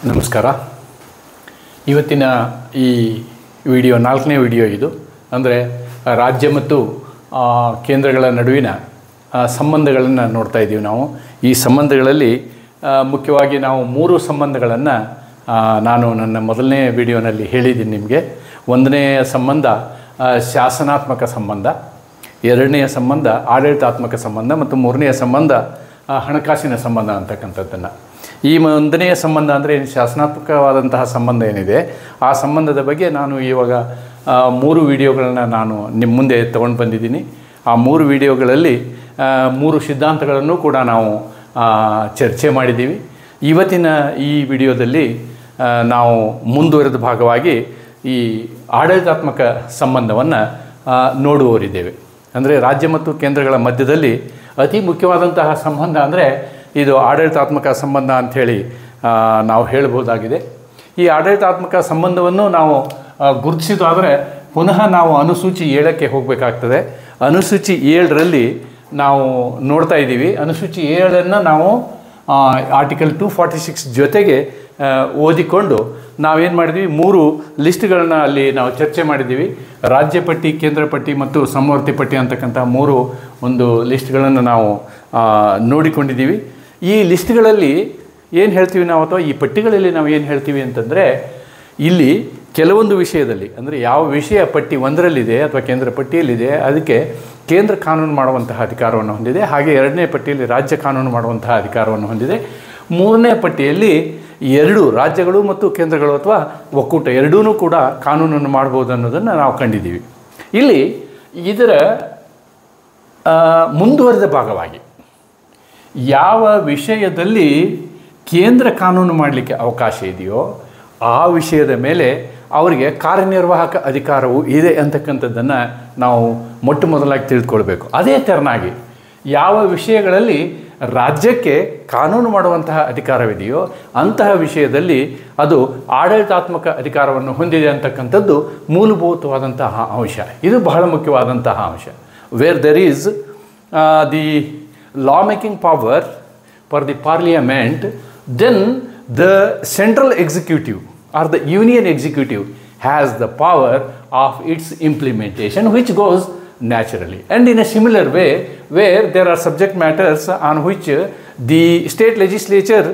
ನಮಸ್ಕಾರ. ಇವತ್ತಿನ ಈ ವಿಡಿಯೋ 4ನೇ ವಿಡಿಯೋ ಇದು. ಅಂದರೆ ರಾಜ್ಯ ಮತ್ತು ಕೇಂದ್ರಗಳ ನಡುವಿನ ಸಂಬಂಧಗಳನ್ನು ನೋಡ್ತಾ ಇದ್ದೀವಿ ನಾವು. ಈ ಸಂಬಂಧಗಳಲ್ಲಿ ಮುಖ್ಯವಾಗಿ ನಾವು 3 ಸಂಬಂಧಗಳನ್ನು ನಾನು ನನ್ನ ಮೊದಲನೇ ವಿಡಿಯೋನಲ್ಲಿ ಹೇಳಿದ್ದೀನಿ ನಿಮಗೆ. 1ನೇ ಸಂಬಂಧ ಶಾಸನಾತ್ಮಕ ಸಂಬಂಧ, 2ನೇ ಸಂಬಂಧ ಆಡಳಿತಾತ್ಮಕ ಸಂಬಂಧ ಮತ್ತು 3ನೇ ಸಂಬಂಧ ಹಣಕಾಸಿನ ಸಂಬಂಧ ಅಂತಕ್ಕಂಥದ್ದನ್ನು. ಈ 1ನೇ ಸಂಬಂಧ ಅಂದರೆ ಶಾಸನಾತ್ಮಕವಾದಂತಹ ಸಂಬಂಧ ಏನಿದೆ, ಆ ಸಂಬಂಧದ ಬಗ್ಗೆ ನಾನು ಇವಾಗ 3 ವಿಡಿಯೋಗಳನ್ನು ನಾನು ನಿಮ್ಮ ಮುಂದೆ ತೊಗೊಂಡು ಬಂದಿದ್ದೀನಿ. ಆ 3 ವಿಡಿಯೋಗಳಲ್ಲಿ 3 ಸಿದ್ಧಾಂತಗಳನ್ನು ಕೂಡ ನಾವು ಚರ್ಚೆ ಮಾಡಿದ್ದೀವಿ. ಇವತ್ತಿನ ಈ ವಿಡಿಯೋದಲ್ಲಿ ನಾವು ಮುಂದುವರೆದ ಭಾಗವಾಗಿ ಈ ಆಡಳಿತಾತ್ಮಕ ಸಂಬಂಧವನ್ನು ನೋಡುವವರಿದ್ದೇವೆ. ಅಂದರೆ ರಾಜ್ಯ ಮತ್ತು ಕೇಂದ್ರಗಳ ಮಧ್ಯದಲ್ಲಿ ಅತಿ ಮುಖ್ಯವಾದಂತಹ ಸಂಬಂಧ ಅಂದರೆ ಇದು ಆಡಳಿತಾತ್ಮಕ ಸಂಬಂಧ ಅಂಥೇಳಿ ನಾವು ಹೇಳ್ಬೋದಾಗಿದೆ. ಈ ಆಡಳಿತಾತ್ಮಕ ಸಂಬಂಧವನ್ನು ನಾವು ಗುರುತಿಸಿದಾದರೆ ಪುನಃ ನಾವು ಅನುಸೂಚಿ 7ಕ್ಕೆ ಹೋಗಬೇಕಾಗ್ತದೆ. ಅನುಸೂಚಿ 7ರಲ್ಲಿ ನಾವು ನೋಡ್ತಾ ಇದ್ದೀವಿ. ಅನುಸೂಚಿ 7ಅನ್ನು ನಾವು ಆರ್ಟಿಕಲ್ 246 ಜೊತೆಗೆ ಓದಿಕೊಂಡು ನಾವೇನು ಮಾಡಿದ್ವಿ, 3 ಲಿಸ್ಟ್ಗಳನ್ನ ಅಲ್ಲಿ ನಾವು ಚರ್ಚೆ ಮಾಡಿದ್ದೀವಿ. ರಾಜ್ಯ ಪಟ್ಟಿ, ಕೇಂದ್ರ ಪಟ್ಟಿ ಮತ್ತು ಸಮವರ್ತಿ ಪಟ್ಟಿ ಅಂತಕ್ಕಂಥ 3 ಒಂದು ಲಿಸ್ಟ್ಗಳನ್ನು ನಾವು ನೋಡಿಕೊಂಡಿದ್ದೀವಿ. ಈ ಲಿಸ್ಟ್ಗಳಲ್ಲಿ ಏನು ಹೇಳ್ತೀವಿ ನಾವು, ಅಥವಾ ಈ ಪಟ್ಟಿಗಳಲ್ಲಿ ನಾವು ಏನು ಹೇಳ್ತೀವಿ ಅಂತಂದರೆ, ಇಲ್ಲಿ ಕೆಲವೊಂದು ವಿಷಯದಲ್ಲಿ ಅಂದರೆ ಯಾವ ವಿಷಯ ಪಟ್ಟಿ 1ರಲ್ಲಿದೆ ಅಥವಾ ಕೇಂದ್ರ ಪಟ್ಟಿಯಲ್ಲಿದೆ ಅದಕ್ಕೆ ಕೇಂದ್ರ ಕಾನೂನು ಮಾಡುವಂತಹ ಅಧಿಕಾರವನ್ನು ಹೊಂದಿದೆ. ಹಾಗೆ 2ನೇ ಪಟ್ಟಿಯಲ್ಲಿ ರಾಜ್ಯ ಕಾನೂನು ಮಾಡುವಂತಹ ಅಧಿಕಾರವನ್ನು ಹೊಂದಿದೆ. 3ನೇ ಪಟ್ಟಿಯಲ್ಲಿ 2 ರಾಜ್ಯಗಳು ಮತ್ತು ಕೇಂದ್ರಗಳು ಅಥವಾ ಒಕ್ಕೂಟ ಎರಡೂ ಕೂಡ ಕಾನೂನನ್ನು ಮಾಡ್ಬೋದು ಅನ್ನೋದನ್ನು ನಾವು ಕಂಡಿದ್ದೀವಿ. ಇಲ್ಲಿ ಇದರ ಮುಂದುವರೆದ ಭಾಗವಾಗಿ ಯಾವ ವಿಷಯದಲ್ಲಿ ಕೇಂದ್ರ ಕಾನೂನು ಮಾಡಲಿಕ್ಕೆ ಅವಕಾಶ ಇದೆಯೋ ಆ ವಿಷಯದ ಮೇಲೆ ಅವರಿಗೆ ಕಾರ್ಯನಿರ್ವಾಹಕ ಅಧಿಕಾರವು ಇದೆ ಅಂತಕ್ಕಂಥದ್ದನ್ನು ನಾವು ಮೊಟ್ಟ ಮೊದಲಾಗಿ ತಿಳಿದುಕೊಳ್ಬೇಕು. ಅದೇ ತೆರನಾಗಿ ಯಾವ ವಿಷಯಗಳಲ್ಲಿ ರಾಜ್ಯಕ್ಕೆ ಕಾನೂನು ಮಾಡುವಂತಹ ಅಧಿಕಾರವಿದೆಯೋ ಅಂತಹ ವಿಷಯದಲ್ಲಿ ಅದು ಆಡಳಿತಾತ್ಮಕ ಅಧಿಕಾರವನ್ನು ಹೊಂದಿದೆ ಅಂತಕ್ಕಂಥದ್ದು ಮೂಲಭೂತವಾದಂತಹ ಅಂಶ. ಇದು ಬಹಳ ಮುಖ್ಯವಾದಂತಹ ಅಂಶ. Where there is the law making power for the parliament, then the central executive or the union executive has the power of its implementation, which goes naturally. And in a similar way, where there are subject matters on which the state legislature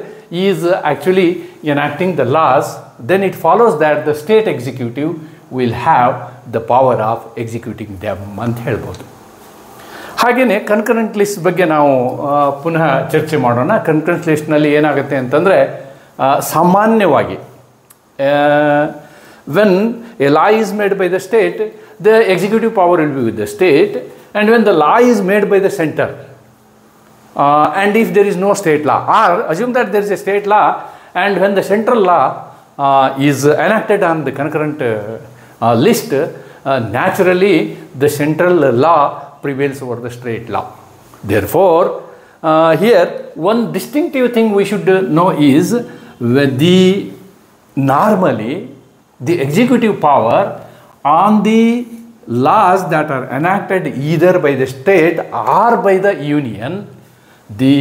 is actually enacting the laws, then it follows that the state executive will have the power of executing them ಅಂತ ಹೇಳ್ಬೋದು. ಹಾಗೆಯೇ concurrent list ಬಗ್ಗೆ ನಾವು ಪುನಃ ಚರ್ಚೆ ಮಾಡೋಣ. Concurrent ಲಿಸ್ಟ್ನಲ್ಲಿ ಏನಾಗುತ್ತೆ ಅಂತಂದರೆ, ಸಾಮಾನ್ಯವಾಗಿ when a law is made by the state, the executive power will be with the state, and when the law is made by the centre and if there is no state law, or assume that there is a state law, and when the central law is enacted on the concurrent list, naturally the central law prevails over the state law. Therefore, here one distinctive thing we should know is normally the executive power on the laws that are enacted either by the state or by the union, the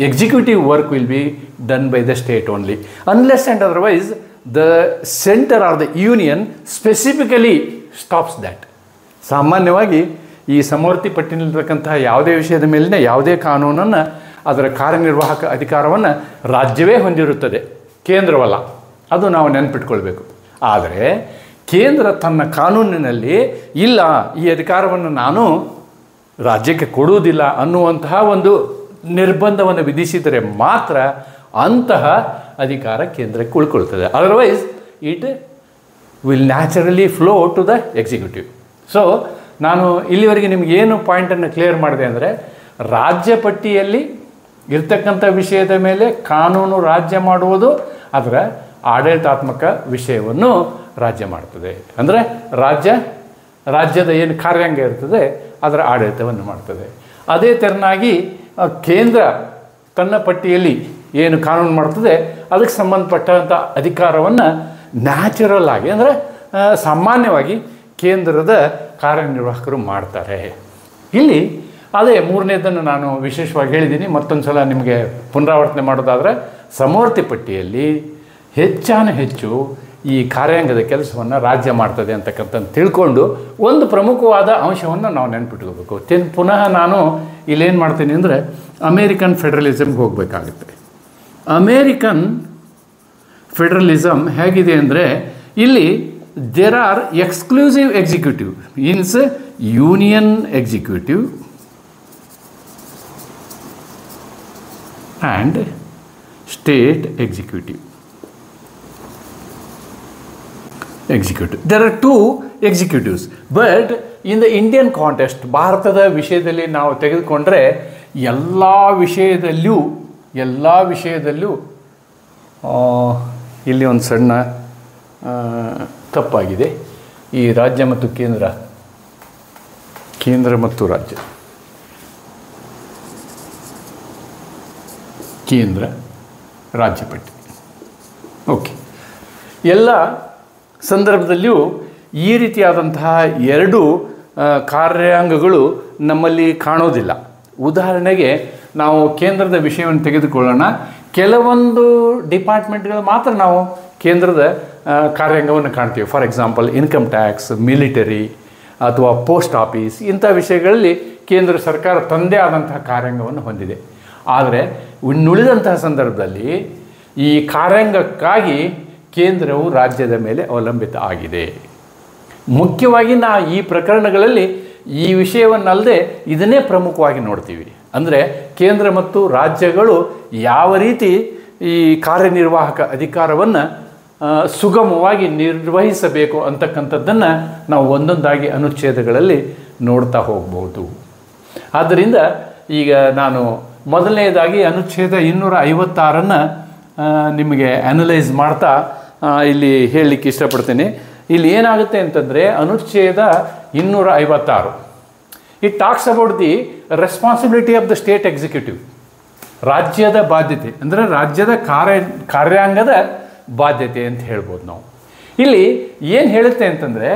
executive work will be done by the state only, unless and otherwise the center or the union specifically stops that. ಸಾಮಾನ್ಯವಾಗಿ ಈ ಸಮವರ್ತಿ ಪಟ್ಟಿನಲ್ಲಿರ್ತಕ್ಕಂತಹ ಯಾವುದೇ ವಿಷಯದ ಮೇಲಿನ ಯಾವುದೇ ಕಾನೂನನ್ನು ಅದರ ಕಾರ್ಯನಿರ್ವಾಹಕ ಅಧಿಕಾರವನ್ನು ರಾಜ್ಯವೇ ಹೊಂದಿರುತ್ತದೆ, ಕೇಂದ್ರವಲ್ಲ. ಅದು ನಾವು ನೆನಪಿಟ್ಕೊಳ್ಬೇಕು. ಆದರೆ ಕೇಂದ್ರ ತನ್ನ ಕಾನೂನಿನಲ್ಲಿ ಇಲ್ಲ, ಈ ಅಧಿಕಾರವನ್ನು ನಾನು ರಾಜ್ಯಕ್ಕೆ ಕೊಡುವುದಿಲ್ಲ ಅನ್ನುವಂತಹ ಒಂದು ನಿರ್ಬಂಧವನ್ನು ವಿಧಿಸಿದರೆ ಮಾತ್ರ ಅಂತಹ ಅಧಿಕಾರ ಕೇಂದ್ರಕ್ಕೆ ಉಳ್ಕೊಳ್ತದೆ. Otherwise it will naturally flow to the executive. So ನಾನು ಇಲ್ಲಿವರೆಗೆ ನಿಮಗೇನು ಪಾಯಿಂಟನ್ನು ಕ್ಲಿಯರ್ ಮಾಡಿದೆ ಅಂದರೆ, ರಾಜ್ಯ ಪಟ್ಟಿಯಲ್ಲಿ ಇರ್ತಕ್ಕಂಥ ವಿಷಯದ ಮೇಲೆ ಕಾನೂನು ರಾಜ್ಯ ಮಾಡುವುದು ಅದರ ಆಡಳಿತಾತ್ಮಕ ವಿಷಯವನ್ನು ರಾಜ್ಯ ಮಾಡ್ತದೆ. ಅಂದರೆ ರಾಜ್ಯದ ಏನು ಕಾರ್ಯಾಂಗ ಇರ್ತದೆ ಅದರ ಆಡಳಿತವನ್ನು ಮಾಡ್ತದೆ. ಅದೇ ತೆರನಾಗಿ ಕೇಂದ್ರ ತನ್ನ ಪಟ್ಟಿಯಲ್ಲಿ ಏನು ಕಾನೂನು ಮಾಡ್ತದೆ ಅದಕ್ಕೆ ಸಂಬಂಧಪಟ್ಟಂಥ ಅಧಿಕಾರವನ್ನು ನ್ಯಾಚುರಲ್ ಆಗಿ ಅಂದರೆ ಸಾಮಾನ್ಯವಾಗಿ ಕೇಂದ್ರದ ಕಾರ್ಯನಿರ್ವಾಹಕರು ಮಾಡ್ತಾರೆ. ಇಲ್ಲಿ ಅದೇ 3ನೇದನ್ನು ನಾನು ವಿಶೇಷವಾಗಿ ಹೇಳಿದ್ದೀನಿ. ಮತ್ತೊಂದು ಸಲ ನಿಮಗೆ ಪುನರಾವರ್ತನೆ ಮಾಡೋದಾದರೆ, ಸಮವರ್ತಿ ಪಟ್ಟಿಯಲ್ಲಿ ಹೆಚ್ಚು ಈ ಕಾರ್ಯಾಂಗದ ಕೆಲಸವನ್ನು ರಾಜ್ಯ ಮಾಡ್ತದೆ ಅಂತಕ್ಕಂಥದ್ದು ತಿಳ್ಕೊಂಡು ಒಂದು ಪ್ರಮುಖವಾದ ಅಂಶವನ್ನು ನಾವು ನೆನ್ಪಿಟ್ಕೋಬೇಕು. ಪುನಃ ನಾನು ಇಲ್ಲೇನು ಮಾಡ್ತೀನಿ ಅಂದರೆ ಅಮೇರಿಕನ್ ಫೆಡರಲಿಸಮ್ಗೆ ಹೋಗಬೇಕಾಗುತ್ತೆ. ಅಮೇರಿಕನ್ ಫೆಡರಲಿಸಮ್ ಹೇಗಿದೆ ಅಂದರೆ ಇಲ್ಲಿ there are exclusive executive means union executive and state executive. There are two executives, but in the Indian context, ಭಾರತದ ವಿಷಯದಲ್ಲಿ ನಾವು ತೆಗೆದುಕೊಂಡ್ರೆ ಎಲ್ಲ ವಿಷಯದಲ್ಲೂ ಇಲ್ಲಿ ಒಂದು ಸಣ್ಣ ತಪ್ಪಾಗಿದೆ. ಈ ರಾಜ್ಯ ಮತ್ತು ಕೇಂದ್ರ ಮತ್ತು ರಾಜ್ಯ, ಕೇಂದ್ರ ರಾಜ್ಯ ಪಟ್ಟಿ. ಓಕೆ, ಎಲ್ಲ ಸಂದರ್ಭದಲ್ಲಿಯೂ ಈ ರೀತಿಯಾದಂತಹ ಎರಡು ಕಾರ್ಯಾಂಗಗಳು ನಮ್ಮಲ್ಲಿ ಕಾಣೋದಿಲ್ಲ. ಉದಾಹರಣೆಗೆ ನಾವು ಕೇಂದ್ರದ ವಿಷಯವನ್ನು ತೆಗೆದುಕೊಳ್ಳೋಣ. ಕೆಲವೊಂದು ಡಿಪಾರ್ಟ್ಮೆಂಟ್ಗಳು ಮಾತ್ರ ನಾವು ಕೇಂದ್ರದ ಕಾರ್ಯಾಂಗವನ್ನು ಕಾಣ್ತೀವಿ. For example income tax, military ಅಥವಾ ಪೋಸ್ಟ್ ಆಫೀಸ್, ಇಂಥ ವಿಷಯಗಳಲ್ಲಿ ಕೇಂದ್ರ ಸರ್ಕಾರ ತಂದೇ ಆದಂತಹ ಕಾರ್ಯಾಂಗವನ್ನು ಹೊಂದಿದೆ. ಆದರೆ ಇನ್ನುಳಿದಂತಹ ಸಂದರ್ಭದಲ್ಲಿ ಈ ಕಾರ್ಯಾಂಗಕ್ಕಾಗಿ ಕೇಂದ್ರವು ರಾಜ್ಯದ ಮೇಲೆ ಅವಲಂಬಿತ ಆಗಿದೆ. ಮುಖ್ಯವಾಗಿ ಈ ಪ್ರಕರಣಗಳಲ್ಲಿ ಈ ವಿಷಯವನ್ನಲ್ಲದೆ ಇದನ್ನೇ ಪ್ರಮುಖವಾಗಿ ನೋಡ್ತೀವಿ. ಅಂದರೆ ಕೇಂದ್ರ ಮತ್ತು ರಾಜ್ಯಗಳು ಯಾವ ರೀತಿ ಈ ಕಾರ್ಯನಿರ್ವಾಹಕ ಅಧಿಕಾರವನ್ನು ಸುಗಮವಾಗಿ ನಿರ್ವಹಿಸಬೇಕು ಅಂತಕ್ಕಂಥದ್ದನ್ನು ನಾವು ಒಂದೊಂದಾಗಿ ಅನುಚ್ಛೇದಗಳಲ್ಲಿ ನೋಡ್ತಾ ಹೋಗ್ಬೋದು. ಆದ್ದರಿಂದ ಈಗ ನಾನು ಮೊದಲನೇದಾಗಿ ಅನುಚ್ಛೇದ 256 ನಿಮಗೆ ಅನಲೈಸ್ ಮಾಡ್ತಾ ಇಲ್ಲಿ ಹೇಳಲಿಕ್ಕೆ ಇಷ್ಟಪಡ್ತೀನಿ. ಇಲ್ಲಿ ಏನಾಗುತ್ತೆ ಅಂತಂದರೆ ಅನುಚ್ಛೇದ 256 it talks about the responsibility of the state executive. ರಾಜ್ಯದ ಬಾಧ್ಯತೆ ಅಂದರೆ ರಾಜ್ಯದ ಕಾರ್ಯಾಂಗದ ಬಾಧ್ಯತೆ ಅಂತ ಹೇಳ್ಬೋದು ನಾವು. ಇಲ್ಲಿ ಏನು ಹೇಳುತ್ತೆ ಅಂತಂದರೆ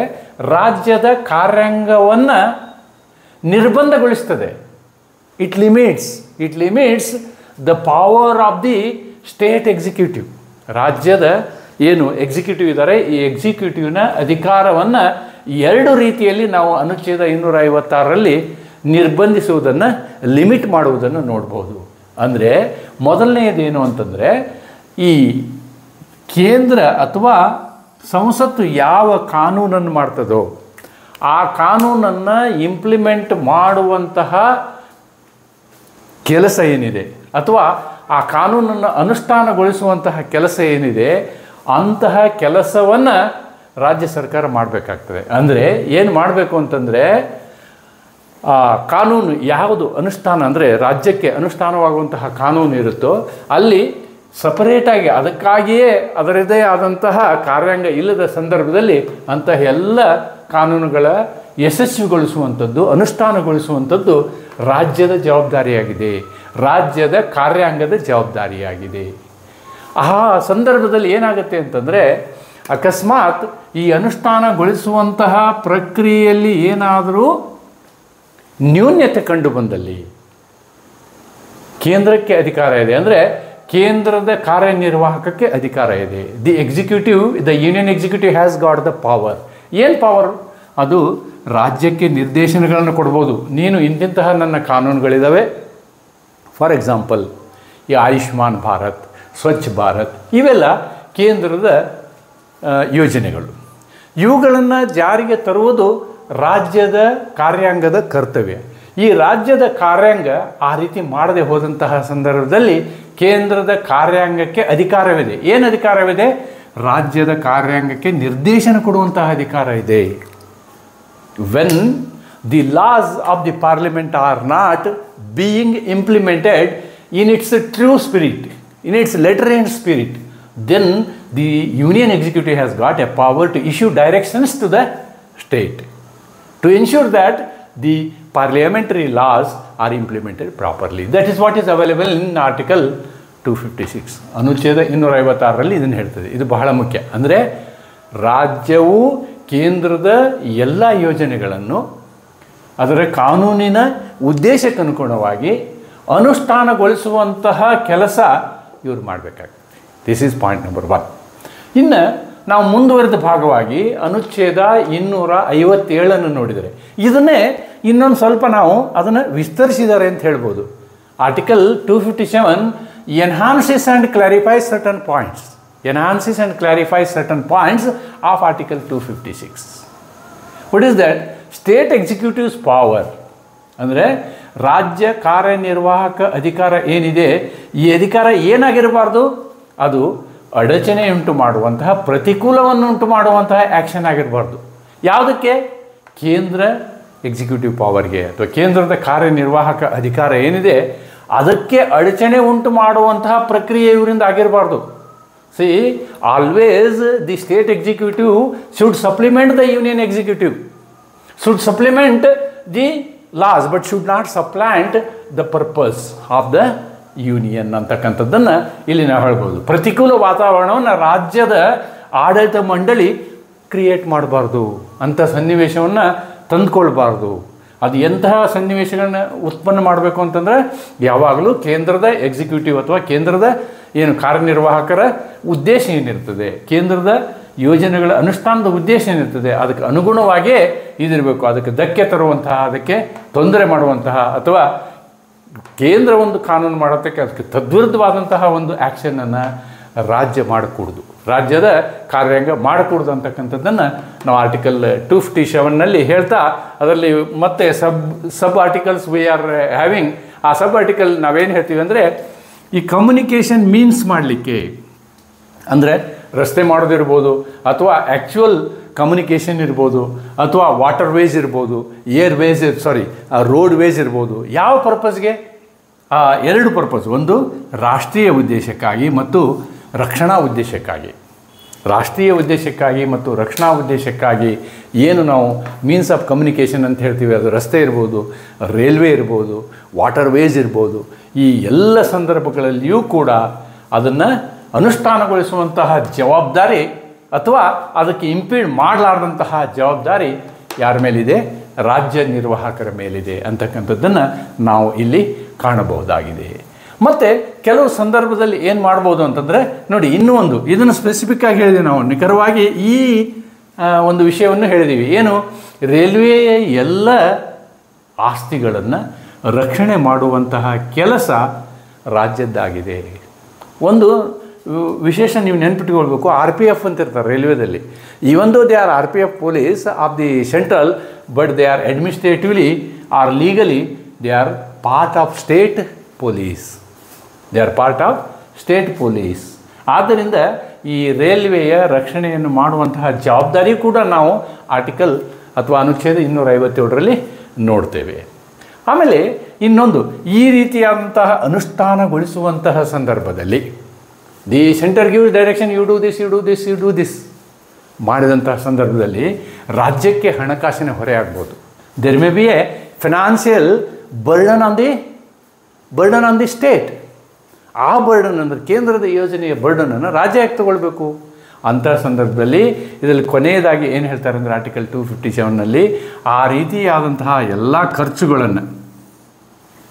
ರಾಜ್ಯದ ಕಾರ್ಯಾಂಗವನ್ನು ನಿರ್ಬಂಧಗೊಳಿಸ್ತದೆ. It limits the power of the state executive. ರಾಜ್ಯದ ಏನು ಎಕ್ಸಿಕ್ಯೂಟಿವ್ ಇದ್ದಾರೆ, ಈ ಎಕ್ಸಿಕ್ಯೂಟಿವ್ನ ಅಧಿಕಾರವನ್ನು ಎರಡು ರೀತಿಯಲ್ಲಿ ನಾವು ಅನುಚ್ಛೇದ 256ರಲ್ಲಿ ನಿರ್ಬಂಧಿಸುವುದನ್ನು, ಲಿಮಿಟ್ ಮಾಡುವುದನ್ನು ನೋಡ್ಬೋದು. ಅಂದರೆ ಮೊದಲನೆಯದೇನು ಅಂತಂದರೆ ಈ ಕೇಂದ್ರ ಅಥವಾ ಸಂಸತ್ತು ಯಾವ ಕಾನೂನನ್ನು ಮಾಡ್ತದೋ ಆ ಕಾನೂನನ್ನು ಇಂಪ್ಲಿಮೆಂಟ್ ಮಾಡುವಂತಹ ಕೆಲಸ ಏನಿದೆ ಅಥವಾ ಆ ಕಾನೂನನ್ನು ಅನುಷ್ಠಾನಗೊಳಿಸುವಂತಹ ಕೆಲಸ ಏನಿದೆ ಅಂತಹ ಕೆಲಸವನ್ನು ರಾಜ್ಯ ಸರ್ಕಾರ ಮಾಡಬೇಕಾಗ್ತದೆ. ಅಂದರೆ ಏನು ಮಾಡಬೇಕು ಅಂತಂದರೆ ಆ ಕಾನೂನು ಯಾವುದು ಅನುಷ್ಠಾನ ಅಂದರೆ ರಾಜ್ಯಕ್ಕೆ ಅನುಷ್ಠಾನವಾಗುವಂತಹ ಕಾನೂನು ಇರುತ್ತೋ ಅಲ್ಲಿ ಸಪರೇಟಾಗಿ ಅದಕ್ಕಾಗಿಯೇ ಅದರದೇ ಆದಂತಹ ಕಾರ್ಯಾಂಗ ಇಲ್ಲದ ಸಂದರ್ಭದಲ್ಲಿ ಅಂತಹ ಎಲ್ಲ ಕಾನೂನುಗಳ ಯಶಸ್ವಿಗೊಳಿಸುವಂಥದ್ದು, ಅನುಷ್ಠಾನಗೊಳಿಸುವಂಥದ್ದು ರಾಜ್ಯದ ಜವಾಬ್ದಾರಿಯಾಗಿದೆ, ರಾಜ್ಯದ ಕಾರ್ಯಾಂಗದ ಜವಾಬ್ದಾರಿಯಾಗಿದೆ. ಆ ಸಂದರ್ಭದಲ್ಲಿ ಏನಾಗುತ್ತೆ ಅಂತಂದರೆ ಅಕಸ್ಮಾತ್ ಈ ಅನುಷ್ಠಾನಗೊಳಿಸುವಂತಹ ಪ್ರಕ್ರಿಯೆಯಲ್ಲಿ ಏನಾದರೂ ನ್ಯೂನ್ಯತೆ ಕಂಡು ಬಂದಲ್ಲಿ ಕೇಂದ್ರಕ್ಕೆ ಅಧಿಕಾರ ಇದೆ. ಅಂದರೆ ಕೇಂದ್ರದ ಕಾರ್ಯನಿರ್ವಾಹಕಕ್ಕೆ ಅಧಿಕಾರ ಇದೆ. The union executive has got the power. ಏನು ಪವರ್? ಅದು ರಾಜ್ಯಕ್ಕೆ ನಿರ್ದೇಶನಗಳನ್ನು ಕೊಡ್ಬೋದು. ನೀನು ಇಂತಿಂತಹ ನನ್ನ ಕಾನೂನುಗಳಿದ್ದಾವೆ, ಫಾರ್ ಎಕ್ಸಾಂಪಲ್ ಈ ಆಯುಷ್ಮಾನ್ ಭಾರತ್, ಸ್ವಚ್ಛ ಭಾರತ್, ಇವೆಲ್ಲ ಕೇಂದ್ರದ ಯೋಜನೆಗಳು. ಇವುಗಳನ್ನು ಜಾರಿಗೆ ತರುವುದು ರಾಜ್ಯದ ಕಾರ್ಯಾಂಗದ ಕರ್ತವ್ಯ. ಈ ರಾಜ್ಯದ ಕಾರ್ಯಾಂಗ ಆ ರೀತಿ ಮಾಡದೆ ಹೋದಂತಹ ಸಂದರ್ಭದಲ್ಲಿ ಕೇಂದ್ರದ ಕಾರ್ಯಾಂಗಕ್ಕೆ ಅಧಿಕಾರವಿದೆ. ಏನು ಅಧಿಕಾರವಿದೆ? ರಾಜ್ಯದ ಕಾರ್ಯಾಂಗಕ್ಕೆ ನಿರ್ದೇಶನ ಕೊಡುವಂತಹ ಅಧಿಕಾರ ಇದೆ. When the laws of the parliament are not being implemented in its true spirit, in its letter and spirit, then the union executive has got a power to issue directions to the state to ensure that the parliamentary laws are implemented properly. That is what is available in article 256. ಅನುಚ್ಛೇದ 256ರಲ್ಲಿ ಇದನ್ನು ಹೇಳ್ತದೆ. ಇದು ಬಹಳ ಮುಖ್ಯ. ಅಂದರೆ ರಾಜ್ಯವು ಕೇಂದ್ರದ ಎಲ್ಲ ಯೋಜನೆಗಳನ್ನು ಅದರ ಕಾನೂನಿನ ಉದ್ದೇಶಕ್ಕನುಗುಣವಾಗಿ ಅನುಷ್ಠಾನಗೊಳಿಸುವಂತಹ ಕೆಲಸ ಇವರು ಮಾಡಬೇಕಾಗ್ತದೆ. This is point number 1. ಇನ್ನು ನಾವು ಮುಂದುವರೆದ ಭಾಗವಾಗಿ ಅನುಚ್ಛೇದ 257 ನೋಡಿದರೆ ಇದನ್ನೇ ಇನ್ನೊಂದು ಸ್ವಲ್ಪ ನಾವು ಅದನ್ನು ವಿಸ್ತರಿಸಿದ್ದಾರೆ ಅಂತ ಹೇಳ್ಬೋದು. Article 257 enhances and clarifies certain points, enhances and clarifies certain points of article 256. What is that? State executives power ಅಂದರೆ ರಾಜ್ಯ ಕಾರ್ಯನಿರ್ವಾಹಕ ಅಧಿಕಾರ ಏನಿದೆ, ಈ ಅಧಿಕಾರ ಏನಾಗಿರಬಾರ್ದು, ಅದು ಅಡಚಣೆ ಉಂಟು ಮಾಡುವಂತಹ, ಪ್ರತಿಕೂಲವನ್ನು ಉಂಟು ಮಾಡುವಂತಹ ಆ್ಯಕ್ಷನ್ ಆಗಿರಬಾರ್ದು. ಯಾವುದಕ್ಕೆ? ಕೇಂದ್ರ ಎಕ್ಸಿಕ್ಯೂಟಿವ್ ಪವರ್ಗೆ ಅಥವಾ ಕೇಂದ್ರದ ಕಾರ್ಯನಿರ್ವಾಹಕ ಅಧಿಕಾರ ಏನಿದೆ ಅದಕ್ಕೆ ಅಡಚಣೆ ಉಂಟು ಮಾಡುವಂತಹ ಪ್ರಕ್ರಿಯೆ ಇವರಿಂದ ಆಗಿರಬಾರ್ದು. See, always the state executive should supplement the union executive, should supplement the laws but should not supplant the purpose of the union ಅಂತಕ್ಕಂಥದ್ದನ್ನು ಇಲ್ಲಿ ನಾವು ಹೇಳ್ಬೋದು. ಪ್ರತಿಕೂಲ ವಾತಾವರಣವನ್ನು ರಾಜ್ಯದ ಆಡಳಿತ ಮಂಡಳಿ ಕ್ರಿಯೇಟ್ ಮಾಡಬಾರ್ದು, ಅಂಥ ಸನ್ನಿವೇಶವನ್ನು ತಂದುಕೊಳ್ಬಾರ್ದು. ಅದು ಎಂತಹ ಸನ್ನಿವೇಶಗಳನ್ನ ಉತ್ಪನ್ನ ಮಾಡಬೇಕು ಅಂತಂದರೆ ಯಾವಾಗಲೂ ಕೇಂದ್ರದ ಎಕ್ಸಿಕ್ಯೂಟಿವ್ ಅಥವಾ ಕೇಂದ್ರದ ಏನು ಕಾರ್ಯನಿರ್ವಾಹಕರ ಉದ್ದೇಶ ಏನಿರ್ತದೆ, ಕೇಂದ್ರದ ಯೋಜನೆಗಳ ಅನುಷ್ಠಾನದ ಉದ್ದೇಶ ಏನಿರ್ತದೆ ಅದಕ್ಕೆ ಅನುಗುಣವಾಗಿಯೇ ಇದಿರಬೇಕು. ಅದಕ್ಕೆ ಧಕ್ಕೆ ತರುವಂತಹ, ಅದಕ್ಕೆ ತೊಂದರೆ ಮಾಡುವಂತಹ ಅಥವಾ ಕೇಂದ್ರ ಒಂದು ಕಾನೂನು ಮಾಡೋದಕ್ಕೆ ಅದಕ್ಕೆ ತದ್ವಿರುದ್ಧವಾದಂತಹ ಒಂದು ಆ್ಯಕ್ಷನನ್ನು ರಾಜ್ಯ ಮಾಡಕೂಡ್ದು, ರಾಜ್ಯದ ಕಾರ್ಯಾಂಗ ಮಾಡಕೂಡ್ದು ಅಂತಕ್ಕಂಥದ್ದನ್ನು ನಾವು ಆರ್ಟಿಕಲ್ 257ನಲ್ಲಿ ಹೇಳ್ತಾ ಅದರಲ್ಲಿ ಮತ್ತೆ ಸಬ್ ಆರ್ಟಿಕಲ್ಸ್ ವಿ ಆರ್ ಹ್ಯಾವಿಂಗ್. ಆ ಸಬ್ ಆರ್ಟಿಕಲ್ ನಾವೇನು ಹೇಳ್ತೀವಿ ಅಂದರೆ, ಈ ಕಮ್ಯುನಿಕೇಷನ್ ಮೀನ್ಸ್ ಮಾಡಲಿಕ್ಕೆ ಅಂದರೆ ರಸ್ತೆ ಮಾಡೋದಿರ್ಬೋದು ಅಥವಾ ಆ್ಯಕ್ಚುಯಲ್ ಕಮ್ಯುನಿಕೇಷನ್ ಇರ್ಬೋದು ಅಥವಾ ವಾಟರ್ ವೇಸ್ ಇರ್ಬೋದು, ರೋಡ್ ವೇಸ್ ಇರ್ಬೋದು. ಯಾವ ಪರ್ಪಸ್ಗೆ? ಎರಡು ಪರ್ಪಸ್, ಒಂದು ರಾಷ್ಟ್ರೀಯ ಉದ್ದೇಶಕ್ಕಾಗಿ ಮತ್ತು ರಕ್ಷಣಾ ಉದ್ದೇಶಕ್ಕಾಗಿ. ರಾಷ್ಟ್ರೀಯ ಉದ್ದೇಶಕ್ಕಾಗಿ ಮತ್ತು ರಕ್ಷಣಾ ಉದ್ದೇಶಕ್ಕಾಗಿ ಏನು ನಾವು ಮೀನ್ಸ್ ಆಫ್ ಕಮ್ಯುನಿಕೇಷನ್ ಅಂತ ಹೇಳ್ತೀವಿ, ಅದು ರಸ್ತೆ ಇರ್ಬೋದು, ರೈಲ್ವೆ ಇರ್ಬೋದು, ವಾಟರ್ ವೇಸ್ ಇರ್ಬೋದು. ಈ ಎಲ್ಲ ಸಂದರ್ಭಗಳಲ್ಲಿಯೂ ಕೂಡ ಅದನ್ನು ಅನುಷ್ಠಾನಗೊಳಿಸುವಂತಹ ಜವಾಬ್ದಾರಿ ಅಥವಾ ಅದಕ್ಕೆ ಇಂಪೀಡ್ ಮಾಡಲಾರ್ದಂತಹ ಜವಾಬ್ದಾರಿ ಯಾರ ಮೇಲಿದೆ? ರಾಜ್ಯ ನಿರ್ವಾಹಕರ ಮೇಲಿದೆ ಅಂತಕ್ಕಂಥದ್ದನ್ನು ನಾವು ಇಲ್ಲಿ ಕಾಣಬಹುದಾಗಿದೆ. ಮತ್ತು ಕೆಲವು ಸಂದರ್ಭದಲ್ಲಿ ಏನು ಮಾಡ್ಬೋದು ಅಂತಂದರೆ ನೋಡಿ, ಇನ್ನೂ ಒಂದು ಇದನ್ನು ಸ್ಪೆಸಿಫಿಕ್ಕಾಗಿ ಹೇಳಿದೆ ನಾವು, ನಿಖರವಾಗಿ ಈ ಒಂದು ವಿಷಯವನ್ನು ಹೇಳಿದ್ದೀವಿ. ಏನು? ರೈಲ್ವೆಯ ಎಲ್ಲ ಆಸ್ತಿಗಳನ್ನು ರಕ್ಷಣೆ ಮಾಡುವಂತಹ ಕೆಲಸ ರಾಜ್ಯದ್ದಾಗಿದೆ. ಒಂದು ವಿಶೇಷ ನೀವು ನೆನ್ಪಿಟ್ಕೊಳ್ಬೇಕು, RPF ಅಂತ ಇರ್ತಾರೆ ರೈಲ್ವೆದಲ್ಲಿ. Even though they are RPF police of the central, but they are administratively or legally they are part of state police. They are part of state police. ಆದ್ದರಿಂದ ಈ ರೈಲ್ವೆಯ ರಕ್ಷಣೆಯನ್ನು ಮಾಡುವಂತಹ ಜವಾಬ್ದಾರಿ ಕೂಡ ನಾವು ಆರ್ಟಿಕಲ್ ಅಥವಾ ಅನುಚ್ಛೇದ 257ರಲ್ಲಿ ನೋಡ್ತೇವೆ. ಆಮೇಲೆ ಇನ್ನೊಂದು, ಈ ರೀತಿಯಾದಂತಹ ಅನುಷ್ಠಾನಗೊಳಿಸುವಂತಹ ಸಂದರ್ಭದಲ್ಲಿ the centre gives direction, you do this, you do this, you do this ಮಾಡಿದಂತಹ ಸಂದರ್ಭದಲ್ಲಿ ರಾಜ್ಯಕ್ಕೆ ಹಣಕಾಸಿನ ಹೊರೆ ಆಗ್ಬೋದು. There may be a financial burden on the state. ಆ ಬರ್ಡನ್ ಅಂದರೆ ಕೇಂದ್ರದ ಯೋಜನೆಯ ಬರ್ಡನನ್ನು ರಾಜ್ಯ ಯಾಕೆ ತಗೊಳ್ಬೇಕು? ಅಂಥ ಸಂದರ್ಭದಲ್ಲಿ ಇದರಲ್ಲಿ ಕೊನೆಯದಾಗಿ ಏನು ಹೇಳ್ತಾರೆ ಅಂದರೆ ಆರ್ಟಿಕಲ್ 257ನಲ್ಲಿ ಆ ರೀತಿಯಾದಂತಹ ಎಲ್ಲ ಖರ್ಚುಗಳನ್ನು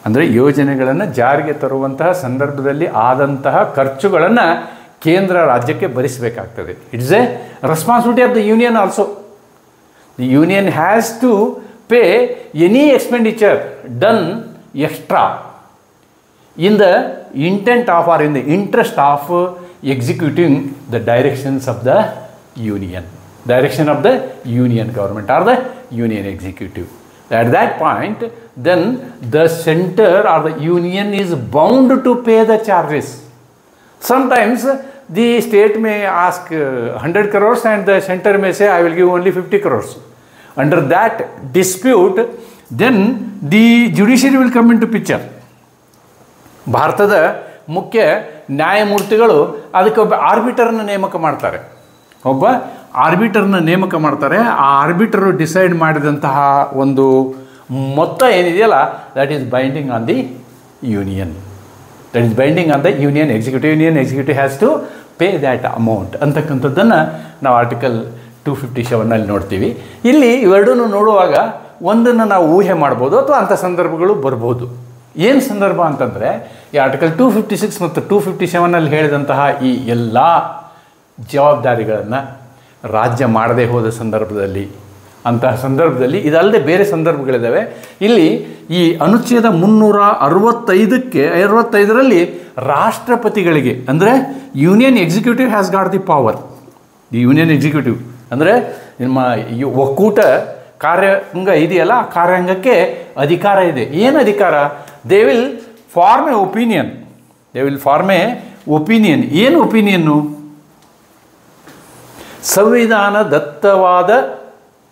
ಅಂದರೆ ಯೋಜನೆಗಳನ್ನು ಜಾರಿಗೆ ತರುವಂತಹ ಸಂದರ್ಭದಲ್ಲಿ ಆದಂತಹ ಖರ್ಚುಗಳನ್ನು ಕೇಂದ್ರ ರಾಜ್ಯಕ್ಕೆ ಭರಿಸಬೇಕಾಗ್ತದೆ. It's a responsibility of the union also. The union has to pay any expenditure done extra in the intent of or in the interest of executing the directions of the union, direction of the union government or the union executive. At that point, then the center or the union is bound to pay the charges. Sometimes the state may ask 100 crores and the center may say I will give only 50 crores. Under that dispute, then the judiciary will come into picture. ಭಾರತದ ಮುಖ್ಯ ನ್ಯಾಯಮೂರ್ತಿಗಳು ಅದಕ್ಕೆ ಒಬ್ಬ ಆರ್ಬಿಟರ್ನ ನೇಮಕ ಮಾಡ್ತಾರೆ. ಆ ಆರ್ಬಿಟರು decide ಮಾಡಿದಂತಹ ಒಂದು ಮೊತ್ತ ಏನಿದೆಯಲ್ಲ, that is binding on the union. Executive has to pay that amount ಅಂತಕ್ಕಂಥದ್ದನ್ನು ನಾವು ಆರ್ಟಿಕಲ್ 257ನಲ್ಲಿ ನೋಡ್ತೀವಿ. ಇಲ್ಲಿ ಇವೆರಡೂ ನೋಡುವಾಗ ಒಂದನ್ನು ನಾವು ಊಹೆ ಮಾಡ್ಬೋದು ಅಥವಾ ಅಂಥ ಸಂದರ್ಭಗಳು ಬರ್ಬೋದು. ಏನು ಸಂದರ್ಭ ಅಂತಂದರೆ ಈ ಆರ್ಟಿಕಲ್ 256 ಮತ್ತು 257ನಲ್ಲಿ ಹೇಳಿದಂತಹ ಈ ಎಲ್ಲ ಜವಾಬ್ದಾರಿಗಳನ್ನು ರಾಜ್ಯ ಮಾಡದೇ ಹೋದ ಸಂದರ್ಭದಲ್ಲಿ, ಅಂತಹ ಸಂದರ್ಭದಲ್ಲಿ ಇದಲ್ಲದೆ ಬೇರೆ ಸಂದರ್ಭಗಳಿದ್ದಾವೆ. ಇಲ್ಲಿ ಈ ಅನುಚ್ಛೇದ 365ರಲ್ಲಿ ರಾಷ್ಟ್ರಪತಿಗಳಿಗೆ, ಅಂದರೆ union executive has got the power. The union executive ಅಂದರೆ ನಿಮ್ಮ ಒಕ್ಕೂಟ ಕಾರ್ಯಾಂಗ ಇದೆಯಲ್ಲ, ಆ ಕಾರ್ಯಾಂಗಕ್ಕೆ ಅಧಿಕಾರ ಇದೆ. ಏನು ಅಧಿಕಾರ? They will form a opinion. ಏನು ಒಪಿನಿಯನ್ನು? ಸಂವಿಧಾನದತ್ತವಾದ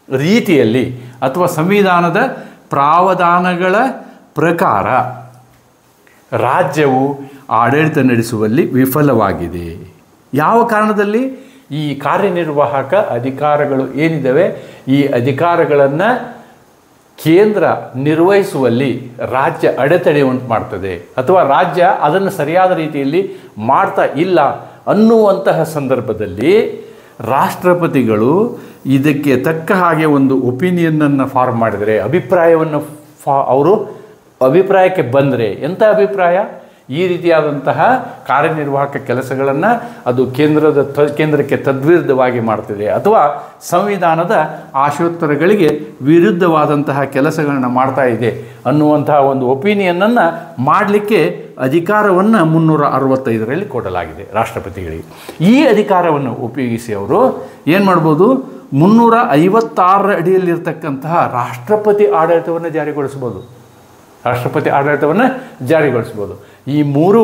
ರೀತಿಯಲ್ಲಿ ಅಥವಾ ಸಂವಿಧಾನದ ಪ್ರಾವಧಾನಗಳ ಪ್ರಕಾರ ರಾಜ್ಯವು ಆಡಳಿತ ನಡೆಸುವಲ್ಲಿ ವಿಫಲವಾಗಿದೆ. ಯಾವ ಕಾರಣದಲ್ಲಿ? ಈ ಕಾರ್ಯನಿರ್ವಾಹಕ ಅಧಿಕಾರಗಳು ಏನಿದ್ದಾವೆ, ಈ ಅಧಿಕಾರಗಳನ್ನು ಕೇಂದ್ರ ನಿರ್ವಹಿಸುವಲ್ಲಿ ರಾಜ್ಯ ಅಡೆತಡೆ ಉಂಟು ಮಾಡ್ತದೆ, ಅಥವಾ ರಾಜ್ಯ ಅದನ್ನು ಸರಿಯಾದ ರೀತಿಯಲ್ಲಿ ಮಾಡ್ತಾ ಇಲ್ಲ ಅನ್ನುವಂತಹ ಸಂದರ್ಭದಲ್ಲಿ ರಾಷ್ಟ್ರಪತಿಗಳು ಇದಕ್ಕೆ ತಕ್ಕ ಹಾಗೆ ಒಂದು ಒಪಿನಿಯನ್ನನ್ನು ಫಾರ್ಮ್ ಮಾಡಿದರೆ, ಅಭಿಪ್ರಾಯವನ್ನು ಅವರು ಅಭಿಪ್ರಾಯಕ್ಕೆ ಬಂದರೆ, ಎಂಥ ಅಭಿಪ್ರಾಯ? ಈ ರೀತಿಯಾದಂತಹ ಕಾರ್ಯನಿರ್ವಾಹಕ ಕೆಲಸಗಳನ್ನು ಅದು ಕೇಂದ್ರಕ್ಕೆ ತದ್ವಿರುದ್ಧವಾಗಿ ಮಾಡ್ತಿದೆ, ಅಥವಾ ಸಂವಿಧಾನದ ಆಶೋತ್ತರಗಳಿಗೆ ವಿರುದ್ಧವಾದಂತಹ ಕೆಲಸಗಳನ್ನು ಮಾಡ್ತಾ ಇದೆ ಅನ್ನುವಂತಹ ಒಂದು ಒಪಿನಿಯನ್ನನ್ನು ಮಾಡಲಿಕ್ಕೆ ಅಧಿಕಾರವನ್ನು 365ರಲ್ಲಿ ಕೊಡಲಾಗಿದೆ ರಾಷ್ಟ್ರಪತಿಗಳಿಗೆ. ಈ ಅಧಿಕಾರವನ್ನು ಉಪಯೋಗಿಸಿ ಅವರು ಏನು ಮಾಡ್ಬೋದು? 356ರ ಅಡಿಯಲ್ಲಿರ್ತಕ್ಕಂತಹ ರಾಷ್ಟ್ರಪತಿ ಆಡಳಿತವನ್ನು ಜಾರಿಗೊಳಿಸ್ಬೋದು. ಈ 3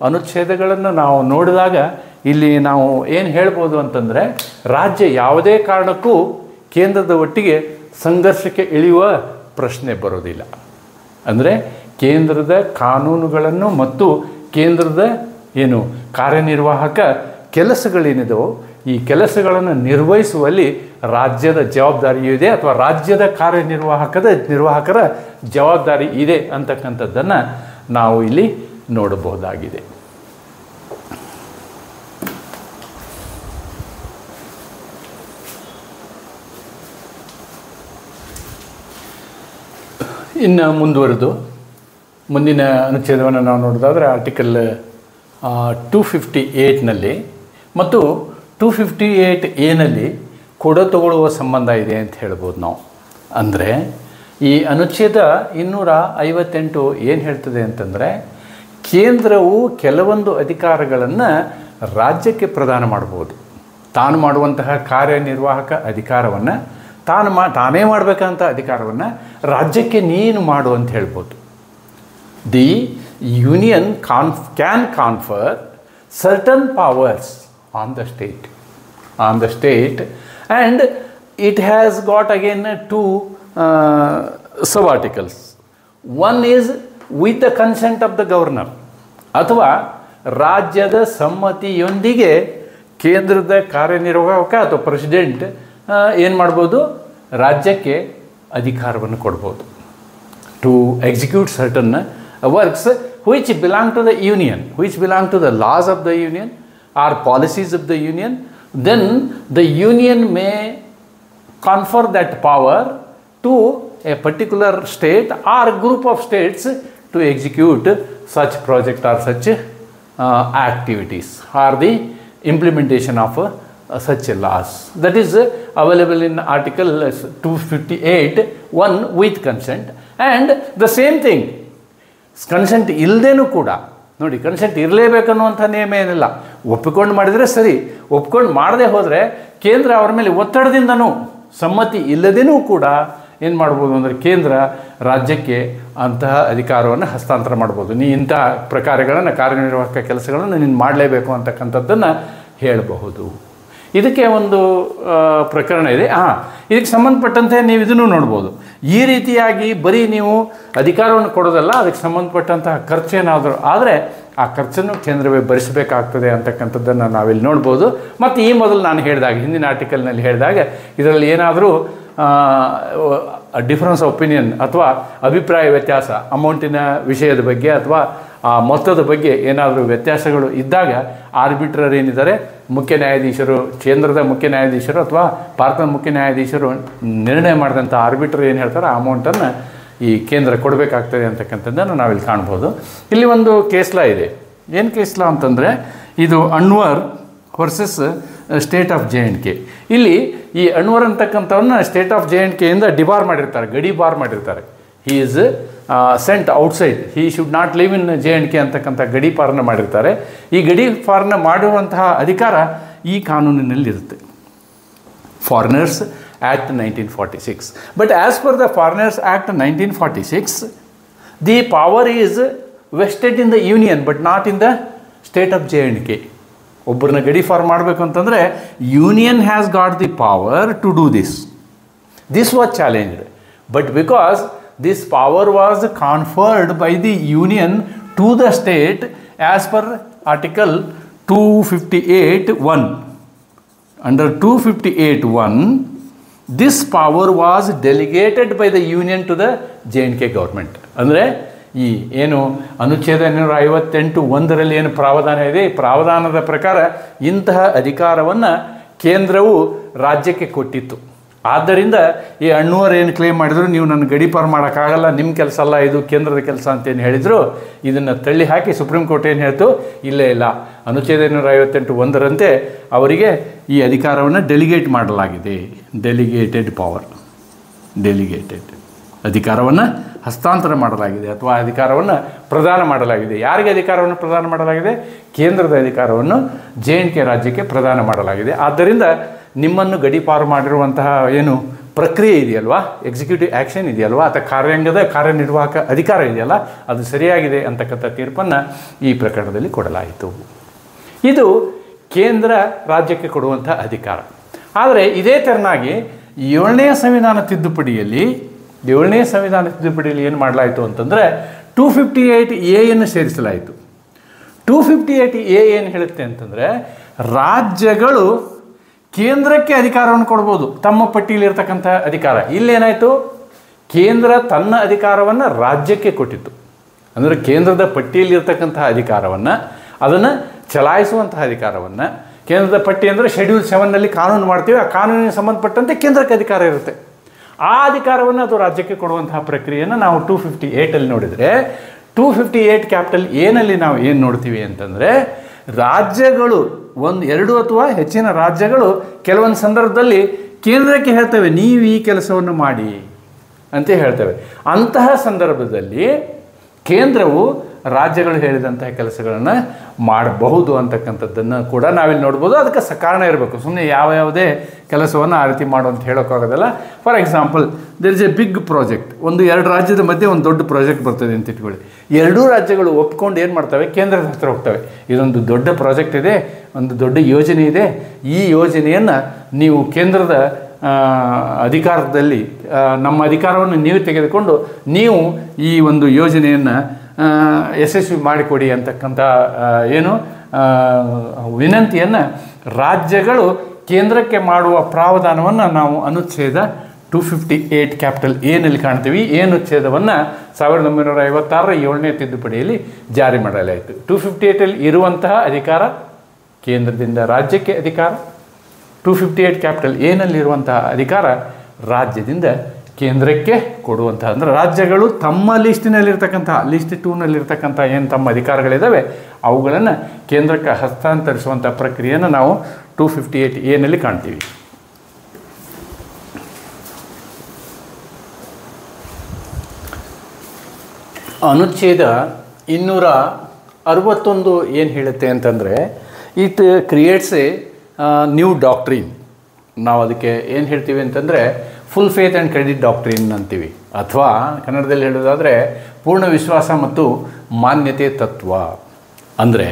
ಅನುಚ್ಛೇದಗಳನ್ನು ನಾವು ನೋಡಿದಾಗ ಇಲ್ಲಿ ನಾವು ಏನು ಹೇಳ್ಬೋದು ಅಂತಂದರೆ, ರಾಜ್ಯ ಯಾವುದೇ ಕಾರಣಕ್ಕೂ ಕೇಂದ್ರದ ಒಟ್ಟಿಗೆ ಸಂಘರ್ಷಕ್ಕೆ ಇಳಿಯುವ ಪ್ರಶ್ನೆ ಬರೋದಿಲ್ಲ. ಅಂದರೆ ಕೇಂದ್ರದ ಕಾನೂನುಗಳನ್ನು ಮತ್ತು ಕೇಂದ್ರದ ಕಾರ್ಯನಿರ್ವಾಹಕ ಕೆಲಸಗಳೇನಿದೆಯೋ ಈ ಕೆಲಸಗಳನ್ನು ನಿರ್ವಹಿಸುವಲ್ಲಿ ರಾಜ್ಯದ ಜವಾಬ್ದಾರಿಯೂ ಇದೆ, ಅಥವಾ ರಾಜ್ಯದ ನಿರ್ವಾಹಕರ ಜವಾಬ್ದಾರಿ ಇದೆ ಅಂತಕ್ಕಂಥದ್ದನ್ನು ನಾವು ಇಲ್ಲಿ ನೋಡಬಹುದಾಗಿದೆ. ಇನ್ನು ಮುಂದುವರೆದು ಮುಂದಿನ ಅನುಚ್ಛೇದವನ್ನು ನಾವು ನೋಡೋದಾದರೆ ಆರ್ಟಿಕಲ್ 258ನಲ್ಲಿ ಮತ್ತು 258A ಕೊಡತಗೊಳ್ಳುವ ಸಂಬಂಧ ಇದೆ ಅಂತ ಹೇಳ್ಬೋದು ನಾವು. ಅಂದರೆ ಈ ಅನುಚ್ಛೇದ 258 ಏನು ಹೇಳ್ತದೆ ಅಂತಂದರೆ, ಕೇಂದ್ರವು ಕೆಲವೊಂದು ಅಧಿಕಾರಗಳನ್ನು ರಾಜ್ಯಕ್ಕೆ ಪ್ರದಾನ ಮಾಡ್ಬೋದು. ತಾನು ಮಾಡುವಂತಹ ಕಾರ್ಯನಿರ್ವಾಹಕ ಅಧಿಕಾರವನ್ನು ತಾನೇ ಮಾಡಬೇಕಂತ ಅಧಿಕಾರವನ್ನು ರಾಜ್ಯಕ್ಕೆ ನೀನು ಮಾಡು ಅಂತ ಹೇಳ್ಬೋದು. The union can confer certain powers on the state and it has got again 2 sub-articles. One is with the consent of the governor, ಅಥವಾ ರಾಜ್ಯದ ಸಮ್ಮತಿಯೊಂದಿಗೆ ಕೇಂದ್ರದ ಕಾರ್ಯನಿರ್ವಾಹಕ ಅಥವಾ ಪ್ರೆಸಿಡೆಂಟ್ ಏನು ಮಾಡ್ಬೋದು? ರಾಜ್ಯಕ್ಕೆ ಅಧಿಕಾರವನ್ನು ಕೊಡ್ಬೋದು. To execute certain works which belong to the union, which belong to the laws of the union or policies of the union, then the union may confer that power to a particular state or group of states to execute such project or such activities or the implementation of such laws. That is available in article 258(1) with consent. And the same thing, consent ಇಲ್ಲದೇನೂ ಕೂಡ ನೋಡಿ, consent ಇರಲೇಬೇಕನ್ನುವಂಥ ನಿಯಮ ಏನಿಲ್ಲ. ಒಪ್ಪಿಕೊಂಡು ಮಾಡಿದರೆ ಸರಿ, ಒಪ್ಪಿಕೊಂಡು ಮಾಡದೆ ಹೋದರೆ ಕೇಂದ್ರ ಅವರ ಮೇಲೆ ಒತ್ತಡದಿಂದನೂ ಸಮ್ಮತಿ ಇಲ್ಲದೇನೂ ಕೂಡ ಏನು ಮಾಡ್ಬೋದು ಅಂದರೆ ಕೇಂದ್ರ ರಾಜ್ಯಕ್ಕೆ ಅಂತಹ ಅಧಿಕಾರವನ್ನು ಹಸ್ತಾಂತರ ಮಾಡ್ಬೋದು. ನೀ ಇಂತಹ ಪ್ರಕಾರಗಳನ್ನು ಕಾರ್ಯನಿರ್ವಾಹಕ ಕೆಲಸಗಳನ್ನು ನೀನು ಮಾಡಲೇಬೇಕು ಅಂತಕ್ಕಂಥದ್ದನ್ನು ಹೇಳಬಹುದು. ಇದಕ್ಕೆ ಒಂದು ಪ್ರಕರಣ ಇದೆ. ಇದಕ್ಕೆ ಸಂಬಂಧಪಟ್ಟಂತೆ ನೀವು ಇದನ್ನು ನೋಡ್ಬೋದು. ಈ ರೀತಿಯಾಗಿ ಬರೀ ನೀವು ಅಧಿಕಾರವನ್ನು ಕೊಡೋದಲ್ಲ, ಅದಕ್ಕೆ ಸಂಬಂಧಪಟ್ಟಂತಹ ಖರ್ಚೇನಾದರೂ ಆದರೆ ಆ ಖರ್ಚನ್ನು ಕೇಂದ್ರವೇ ಭರಿಸಬೇಕಾಗ್ತದೆ ಅಂತಕ್ಕಂಥದ್ದನ್ನು ನಾವಿಲ್ಲಿ ನೋಡ್ಬೋದು. ಮತ್ತು ಈ ಮೊದಲು ನಾನು ಹೇಳಿದಾಗ, ಹಿಂದಿನ ಆರ್ಟಿಕಲ್ನಲ್ಲಿ ಹೇಳಿದಾಗ, ಇದರಲ್ಲಿ ಏನಾದರೂ ಡಿಫರೆನ್ಸ್ ಆಫ್ ಒಪಿನಿಯನ್ ಅಥವಾ ಅಭಿಪ್ರಾಯ ವ್ಯತ್ಯಾಸ, ಅಮೌಂಟಿನ ವಿಷಯದ ಬಗ್ಗೆ ಅಥವಾ ಆ ಮೊತ್ತದ ಬಗ್ಗೆ ಏನಾದರೂ ವ್ಯತ್ಯಾಸಗಳು ಇದ್ದಾಗ ಆರ್ಬಿಟ್ರರ್ ಏನಿದ್ದಾರೆ, ಮುಖ್ಯ ನ್ಯಾಯಾಧೀಶರು, ಕೇಂದ್ರದ ಮುಖ್ಯ ನ್ಯಾಯಾಧೀಶರು ಅಥವಾ ಭಾರತದ ಮುಖ್ಯ ನ್ಯಾಯಾಧೀಶರು ನಿರ್ಣಯ ಮಾಡಿದಂಥ ಆರ್ಬಿಟ್ರ್ ಏನು ಹೇಳ್ತಾರೆ, ಆ ಅಮೌಂಟನ್ನು ಈ ಕೇಂದ್ರ ಕೊಡಬೇಕಾಗ್ತದೆ ಅಂತಕ್ಕಂಥದ್ದನ್ನು ನಾವಿಲ್ಲಿ ಕಾಣ್ಬೋದು. ಇಲ್ಲಿ ಒಂದು ಕೇಸ್ ಲಾ ಇದೆ. ಏನು ಕೇಸ್ ಲಾ ಅಂತಂದರೆ, ಇದು Anwar versus state of JNK. ಇಲ್ಲಿ ಈ ಅನ್ವರ್ ಅಂತಕ್ಕಂಥವನ್ನ ಸ್ಟೇಟ್ ಆಫ್ JNKಯಿಂದ ಡಿಬಾರ್ ಮಾಡಿರ್ತಾರೆ, ಗಡಿ ಬಾರ್ ಮಾಡಿರ್ತಾರೆ. He is sent outside, he should not live in JNK ಅಂತಕ್ಕಂಥ ಗಡಿ ಪಾರನ್ನ ಮಾಡಿರ್ತಾರೆ. ಈ ಗಡಿ ಪಾರನ್ನ ಮಾಡಿರುವಂತಹ ಅಧಿಕಾರ ಈ ಕಾನೂನಿನಲ್ಲಿರುತ್ತೆ, foreigners act 1946. But as per the foreigners act 1946, the power is vested in the union but not in the state of JNK. ಒಬ್ಬರನ್ನ ಗಡಿ ಫಾರ್ಮ್ ಮಾಡಬೇಕು ಅಂತಂದರೆ union has got the power to do this. This was challenged, but because this power was conferred by the union to the state as per article 258(1). Under 258(1), this power was delegated by the union to the JNK government. ಅಂದರೆ ಈ ಏನು ಅನುಚ್ಛೇದ 258(1) ಏನು ಪ್ರಾವಧಾನ ಇದೆ, ಈ ಪ್ರಾವಧಾನದ ಪ್ರಕಾರ ಇಂತಹ ಅಧಿಕಾರವನ್ನು ಕೇಂದ್ರವು ರಾಜ್ಯಕ್ಕೆ ಕೊಟ್ಟಿತ್ತು. ಆದ್ದರಿಂದ ಈ ಅಣ್ಣುವರು ಏನು ಕ್ಲೇಮ್ ಮಾಡಿದ್ರು, ನೀವು ನನ್ನ ಗಡಿ ಪಾರು ಮಾಡೋಕ್ಕಾಗಲ್ಲ, ನಿಮ್ಮ ಕೆಲಸ ಅಲ್ಲ, ಇದು ಕೇಂದ್ರದ ಕೆಲಸ ಅಂತೇನು ಹೇಳಿದರು, ಇದನ್ನು ತಳ್ಳಿ ಹಾಕಿ ಸುಪ್ರೀಂ ಕೋರ್ಟ್ ಏನು ಹೇಳ್ತು, ಇಲ್ಲೇ ಇಲ್ಲ, ಅನುಚ್ಛೇದ 258(1) ಅವರಿಗೆ ಈ ಅಧಿಕಾರವನ್ನು ಡೆಲಿಗೇಟ್ ಮಾಡಲಾಗಿದೆ. ಡೆಲಿಗೇಟೆಡ್ ಪವರ್, ಡೆಲಿಗೇಟೆಡ್ ಅಧಿಕಾರವನ್ನು ಹಸ್ತಾಂತರ ಮಾಡಲಾಗಿದೆ ಅಥವಾ ಅಧಿಕಾರವನ್ನು ಪ್ರದಾನ ಮಾಡಲಾಗಿದೆ. ಯಾರಿಗೆ ಅಧಿಕಾರವನ್ನು ಪ್ರದಾನ ಮಾಡಲಾಗಿದೆ? ಕೇಂದ್ರದ ಅಧಿಕಾರವನ್ನು JNK ರಾಜ್ಯಕ್ಕೆ ಪ್ರದಾನ ಮಾಡಲಾಗಿದೆ. ಆದ್ದರಿಂದ ನಿಮ್ಮನ್ನು ಗಡಿಪಾರು ಮಾಡಿರುವಂತಹ ಏನು ಪ್ರಕ್ರಿಯೆ ಇದೆಯಲ್ವಾ, ಎಕ್ಸಿಕ್ಯೂಟಿವ್ ಆ್ಯಕ್ಷನ್ ಇದೆಯಲ್ವಾ, ಅಥವಾ ಕಾರ್ಯಾಂಗದ ಕಾರ್ಯನಿರ್ವಾಹಕ ಅಧಿಕಾರ ಇದೆಯಲ್ಲ, ಅದು ಸರಿಯಾಗಿದೆ ಅಂತಕ್ಕಂಥ ತೀರ್ಪನ್ನು ಈ ಪ್ರಕರಣದಲ್ಲಿ ಕೊಡಲಾಯಿತು. ಇದು ಕೇಂದ್ರ ರಾಜ್ಯಕ್ಕೆ ಕೊಡುವಂಥ ಅಧಿಕಾರ. ಆದರೆ ಇದೇ ತೆರನಾಗಿ 7ನೇ ಸಂವಿಧಾನ ತಿದ್ದುಪಡಿಯಲ್ಲಿ ಏನು ಮಾಡಲಾಯಿತು ಅಂತಂದರೆ 258(a) ಸೇರಿಸಲಾಯಿತು. 258(a) ಏನು ಹೇಳುತ್ತೆ ಅಂತಂದರೆ, ರಾಜ್ಯಗಳು ಕೇಂದ್ರಕ್ಕೆ ಅಧಿಕಾರವನ್ನು ಕೊಡ್ಬೋದು, ತಮ್ಮ ಪಟ್ಟಿಯಲ್ಲಿರ್ತಕ್ಕಂಥ ಅಧಿಕಾರ. ಇಲ್ಲೇನಾಯಿತು, ಕೇಂದ್ರ ತನ್ನ ಅಧಿಕಾರವನ್ನು ರಾಜ್ಯಕ್ಕೆ ಕೊಟ್ಟಿತ್ತು. ಅಂದರೆ ಕೇಂದ್ರದ ಪಟ್ಟಿಯಲ್ಲಿರ್ತಕ್ಕಂತಹ ಅಧಿಕಾರವನ್ನು, ಅದನ್ನು ಚಲಾಯಿಸುವಂತಹ ಅಧಿಕಾರವನ್ನು, ಕೇಂದ್ರದ ಪಟ್ಟಿ ಅಂದರೆ ಶೆಡ್ಯೂಲ್ 7ನಲ್ಲಿ ಕಾನೂನು ಮಾಡ್ತೀವಿ, ಆ ಕಾನೂನಿಗೆ ಸಂಬಂಧಪಟ್ಟಂತೆ ಕೇಂದ್ರಕ್ಕೆ ಅಧಿಕಾರ ಇರುತ್ತೆ. ಆ ಅಧಿಕಾರವನ್ನು ಅದು ರಾಜ್ಯಕ್ಕೆ ಕೊಡುವಂತಹ ಪ್ರಕ್ರಿಯೆಯನ್ನು ನಾವು 258 ನೋಡಿದರೆ, 258(A) ನಾವು ಏನು ನೋಡ್ತೀವಿ ಅಂತಂದರೆ, ರಾಜ್ಯಗಳು 1-2 ಅಥವಾ ಹೆಚ್ಚಿನ ರಾಜ್ಯಗಳು ಕೆಲವೊಂದು ಸಂದರ್ಭದಲ್ಲಿ ಕೇಂದ್ರಕ್ಕೆ ಹೇಳ್ತವೆ, ನೀವು ಈ ಕೆಲಸವನ್ನು ಮಾಡಿ ಅಂತ ಹೇಳ್ತವೆ. ಅಂತಹ ಸಂದರ್ಭದಲ್ಲಿ ಕೇಂದ್ರವು ರಾಜ್ಯಗಳು ಹೇಳಿದಂತಹ ಕೆಲಸಗಳನ್ನು ಮಾಡಬಹುದು ಅಂತಕ್ಕಂಥದ್ದನ್ನು ಕೂಡ ನಾವಿಲ್ಲಿ ನೋಡ್ಬೋದು. ಅದಕ್ಕೆ ಕಾರಣ ಇರಬೇಕು, ಸುಮ್ಮನೆ ಯಾವುದೇ ಕೆಲಸವನ್ನು ಆ ರೀತಿ ಮಾಡು ಅಂತ ಹೇಳೋಕ್ಕಾಗೋದಲ್ಲ. For example, there is a big project, 1-2 ರಾಜ್ಯದ ಮಧ್ಯೆ ಒಂದು ದೊಡ್ಡ ಪ್ರಾಜೆಕ್ಟ್ ಬರ್ತದೆ ಅಂತ ಇಟ್ಕೊಳ್ಳಿ. 2 ರಾಜ್ಯಗಳು ಒಪ್ಕೊಂಡು ಏನು ಮಾಡ್ತವೆ, ಕೇಂದ್ರದ ಹತ್ರ ಹೋಗ್ತವೆ, ಇದೊಂದು ದೊಡ್ಡ ಪ್ರಾಜೆಕ್ಟ್ ಇದೆ, ಒಂದು ದೊಡ್ಡ ಯೋಜನೆ ಇದೆ, ಈ ಯೋಜನೆಯನ್ನು ನೀವು ಕೇಂದ್ರದ ಅಧಿಕಾರದಲ್ಲಿ ನಮ್ಮ ಅಧಿಕಾರವನ್ನು ನೀವು ತೆಗೆದುಕೊಂಡು ನೀವು ಈ ಒಂದು ಯೋಜನೆಯನ್ನು ಯಶಸ್ವಿ ಮಾಡಿಕೊಡಿ ಅಂತಕ್ಕಂಥ ಏನು ವಿನಂತಿಯನ್ನು ರಾಜ್ಯಗಳು ಕೇಂದ್ರಕ್ಕೆ ಮಾಡುವ ಪ್ರಾವಧಾನವನ್ನು ನಾವು ಅನುಚ್ಛೇದ 258(A) ಕಾಣ್ತೀವಿ. ಈ ಅನುಚ್ಛೇದವನ್ನು 1956 7ನೇ ತಿದ್ದುಪಡಿಯಲ್ಲಿ ಜಾರಿ ಮಾಡಲಾಯಿತು. 258 ಇರುವಂತಹ ಅಧಿಕಾರ ಕೇಂದ್ರದಿಂದ ರಾಜ್ಯಕ್ಕೆ ಅಧಿಕಾರ, 258(A) ಇರುವಂತಹ ಅಧಿಕಾರ ರಾಜ್ಯದಿಂದ ಕೇಂದ್ರಕ್ಕೆ ಕೊಡುವಂತಹ, ಅಂದರೆ ರಾಜ್ಯಗಳು ತಮ್ಮ ಲಿಸ್ಟಿನಲ್ಲಿರ್ತಕ್ಕಂಥ ಲಿಸ್ಟ್ 2ನಲ್ಲಿರ್ತಕ್ಕಂಥ ಏನು ತಮ್ಮ ಅಧಿಕಾರಗಳಿದ್ದಾವೆ ಅವುಗಳನ್ನು ಕೇಂದ್ರಕ್ಕೆ ಹಸ್ತಾಂತರಿಸುವಂಥ ಪ್ರಕ್ರಿಯೆಯನ್ನು ನಾವು 258(A) ಕಾಣ್ತೀವಿ. ಅನುಚ್ಛೇದ 261 ಏನು ಹೇಳುತ್ತೆ ಅಂತಂದರೆ, it creates A new doctrine. ನಾವು ಅದಕ್ಕೆ ಏನು ಹೇಳ್ತೀವಿ ಅಂತಂದರೆ full faith and credit doctrine ಅಂತೀವಿ, ಅಥವಾ ಕನ್ನಡದಲ್ಲಿ ಹೇಳೋದಾದರೆ ಪೂರ್ಣ ವಿಶ್ವಾಸ ಮತ್ತು ಮಾನ್ಯತೆ ತತ್ವ. ಅಂದರೆ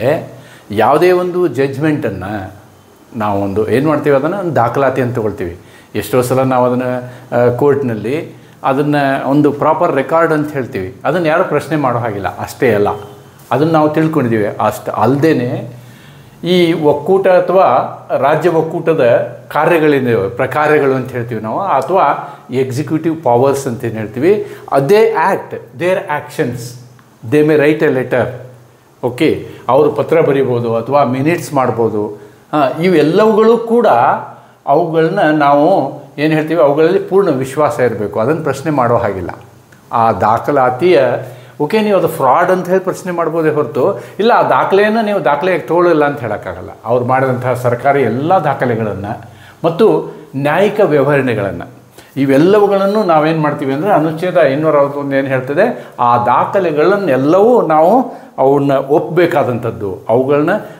ಯಾವುದೇ ಒಂದು ಜಡ್ಜ್ಮೆಂಟನ್ನು ನಾವೊಂದು ಏನು ಮಾಡ್ತೀವಿ, ಅದನ್ನು ಒಂದು ದಾಖಲಾತಿ ಅಂತ ತಗೊಳ್ತೀವಿ. ಎಷ್ಟೋ ಸಲ ನಾವು ಅದನ್ನು ಕೋರ್ಟ್ನಲ್ಲಿ ಅದನ್ನು ಒಂದು ಪ್ರಾಪರ್ ರೆಕಾರ್ಡ್ ಅಂತ ಹೇಳ್ತೀವಿ, ಅದನ್ನು ಯಾರೂ ಪ್ರಶ್ನೆ ಮಾಡೋ ಹಾಗಿಲ್ಲ, ಅಷ್ಟೇ ಅಲ್ಲ, ಅದನ್ನು ನಾವು ತಿಳ್ಕೊಂಡಿದ್ದೀವಿ. ಅಷ್ಟು ಅಲ್ಲದೇ ಈ ಒಕ್ಕೂಟ ಅಥವಾ ರಾಜ್ಯ ಒಕ್ಕೂಟದ ಕಾರ್ಯಗಳೇನಿವೆ, ಪ್ರಕಾರಗಳು ಅಂತ ಹೇಳ್ತೀವಿ ನಾವು, ಅಥವಾ ಎಕ್ಸಿಕ್ಯೂಟಿವ್ ಪವರ್ಸ್ ಅಂತ ಏನು ಹೇಳ್ತೀವಿ, they act their actions, they may write a letter, okay, ಅವರು ಪತ್ರ ಬರೀಬೋದು ಅಥವಾ ಮಿನಿಟ್ಸ್ ಮಾಡ್ಬೋದು. ಇವೆಲ್ಲವುಗಳು ಕೂಡ ಅವುಗಳನ್ನ ನಾವು ಏನು ಹೇಳ್ತೀವಿ, ಅವುಗಳಲ್ಲಿ ಪೂರ್ಣ ವಿಶ್ವಾಸ ಇರಬೇಕು, ಅದನ್ನು ಪ್ರಶ್ನೆ ಮಾಡೋ ಹಾಗಿಲ್ಲ. ಆ ದಾಖಲಾತಿಯ ಓಕೆ, ನೀವು ಅದು ಫ್ರಾಡ್ ಅಂತ ಹೇಳಿ ಪ್ರಶ್ನೆ ಮಾಡ್ಬೋದೇ ಹೊರತು ಇಲ್ಲ ಆ ದಾಖಲೆಯನ್ನು ನೀವು ದಾಖಲೆಗೆ ತಗೊಳ್ಳಿಲ್ಲ ಅಂತ ಹೇಳೋಕ್ಕಾಗಲ್ಲ. ಅವ್ರು ಮಾಡಿದಂತಹ ಸರ್ಕಾರಿ ಎಲ್ಲ ದಾಖಲೆಗಳನ್ನು ಮತ್ತು ನ್ಯಾಯಿಕ ವ್ಯವಹರಣೆಗಳನ್ನು ಇವೆಲ್ಲವುಗಳನ್ನು ನಾವೇನು ಮಾಡ್ತೀವಿ ಅಂದರೆ ಅನುಚ್ಛೇದ 261 ಏನು ಹೇಳ್ತದೆ, ಆ ದಾಖಲೆಗಳನ್ನೆಲ್ಲವೂ ನಾವು ಅವನ್ನ ಒಪ್ಪಬೇಕಾದಂಥದ್ದು,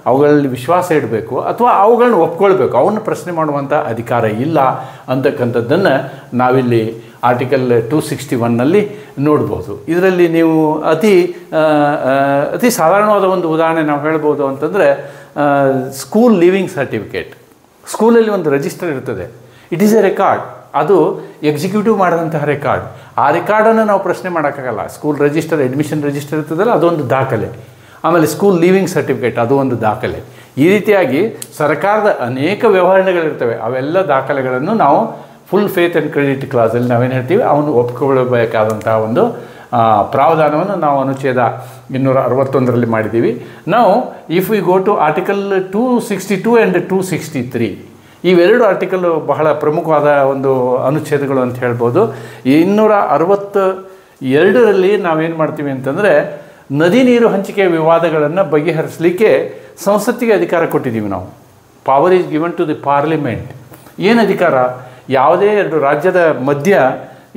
ಅವುಗಳಲ್ಲಿ ವಿಶ್ವಾಸ ಇಡಬೇಕು ಅಥವಾ ಅವುಗಳನ್ನ ಒಪ್ಕೊಳ್ಬೇಕು. ಅವನ್ನ ಪ್ರಶ್ನೆ ಮಾಡುವಂಥ ಅಧಿಕಾರ ಇಲ್ಲ ಅಂತಕ್ಕಂಥದ್ದನ್ನು ನಾವಿಲ್ಲಿ ಆರ್ಟಿಕಲ್ 261ನಲ್ಲಿ ನೋಡ್ಬೋದು. ಇದರಲ್ಲಿ ನೀವು ಅತಿ ಸಾಧಾರಣವಾದ ಒಂದು ಉದಾಹರಣೆ ನಾವು ಹೇಳ್ಬೋದು ಅಂತಂದರೆ, ಸ್ಕೂಲ್ ಲೀವಿಂಗ್ ಸರ್ಟಿಫಿಕೇಟ್. ಸ್ಕೂಲಲ್ಲಿ ಒಂದು ರಿಜಿಸ್ಟರ್ ಇರ್ತದೆ, ಇಟ್ ಈಸ್ ಎ ರೆಕಾರ್ಡ್. ಅದು ಎಕ್ಸಿಕ್ಯೂಟಿವ್ ಮಾಡಿದಂತಹ ರೆಕಾರ್ಡ್. ಆ ರೆಕಾರ್ಡನ್ನು ನಾವು ಪ್ರಶ್ನೆ ಮಾಡೋಕ್ಕಾಗಲ್ಲ. ಸ್ಕೂಲ್ ರಿಜಿಸ್ಟರ್, ಅಡ್ಮಿಷನ್ ರಿಜಿಸ್ಟರ್ ಇರ್ತದಲ್ಲ, ಅದೊಂದು ದಾಖಲೆ. ಆಮೇಲೆ ಸ್ಕೂಲ್ ಲೀವಿಂಗ್ ಸರ್ಟಿಫಿಕೇಟ್, ಅದು ಒಂದು ದಾಖಲೆ. ಈ ರೀತಿಯಾಗಿ ಸರ್ಕಾರದ ಅನೇಕ ವ್ಯವಹಾರಗಳಿರ್ತವೆ. ಅವೆಲ್ಲ ದಾಖಲೆಗಳನ್ನು ನಾವು ಫುಲ್ ಫೇತ್ ಆ್ಯಂಡ್ ಕ್ರೆಡಿಟ್ ಕ್ಲಾಸಲ್ಲಿ ನಾವೇನು ಹೇಳ್ತೀವಿ, ಅವನು ಒಪ್ಕೊಳ್ಬೇಕಾದಂತಹ ಒಂದು ಪ್ರಾವಧಾನವನ್ನು ನಾವು ಅನುಚ್ಛೇದ 261ರಲ್ಲಿ ಮಾಡಿದ್ದೀವಿ. ನಾವು if we go to article 262 and 263, ಇವೆರಡು ಆರ್ಟಿಕಲ್ ಬಹಳ ಪ್ರಮುಖವಾದ ಒಂದು ಅನುಚ್ಛೇದಗಳು ಅಂತ ಹೇಳ್ಬೋದು. 262ರಲ್ಲಿ ನಾವೇನು ಮಾಡ್ತೀವಿ ಅಂತಂದರೆ, ನದಿ ನೀರು ಹಂಚಿಕೆ ವಿವಾದಗಳನ್ನು ಬಗೆಹರಿಸಲಿಕ್ಕೆ ಸಂಸತ್ತಿಗೆ ಅಧಿಕಾರ ಕೊಟ್ಟಿದ್ದೀವಿ ನಾವು. Power is given to the parliament. ಏನು ಅಧಿಕಾರ? ಯಾವುದೇ ಎರಡು ರಾಜ್ಯದ ಮಧ್ಯ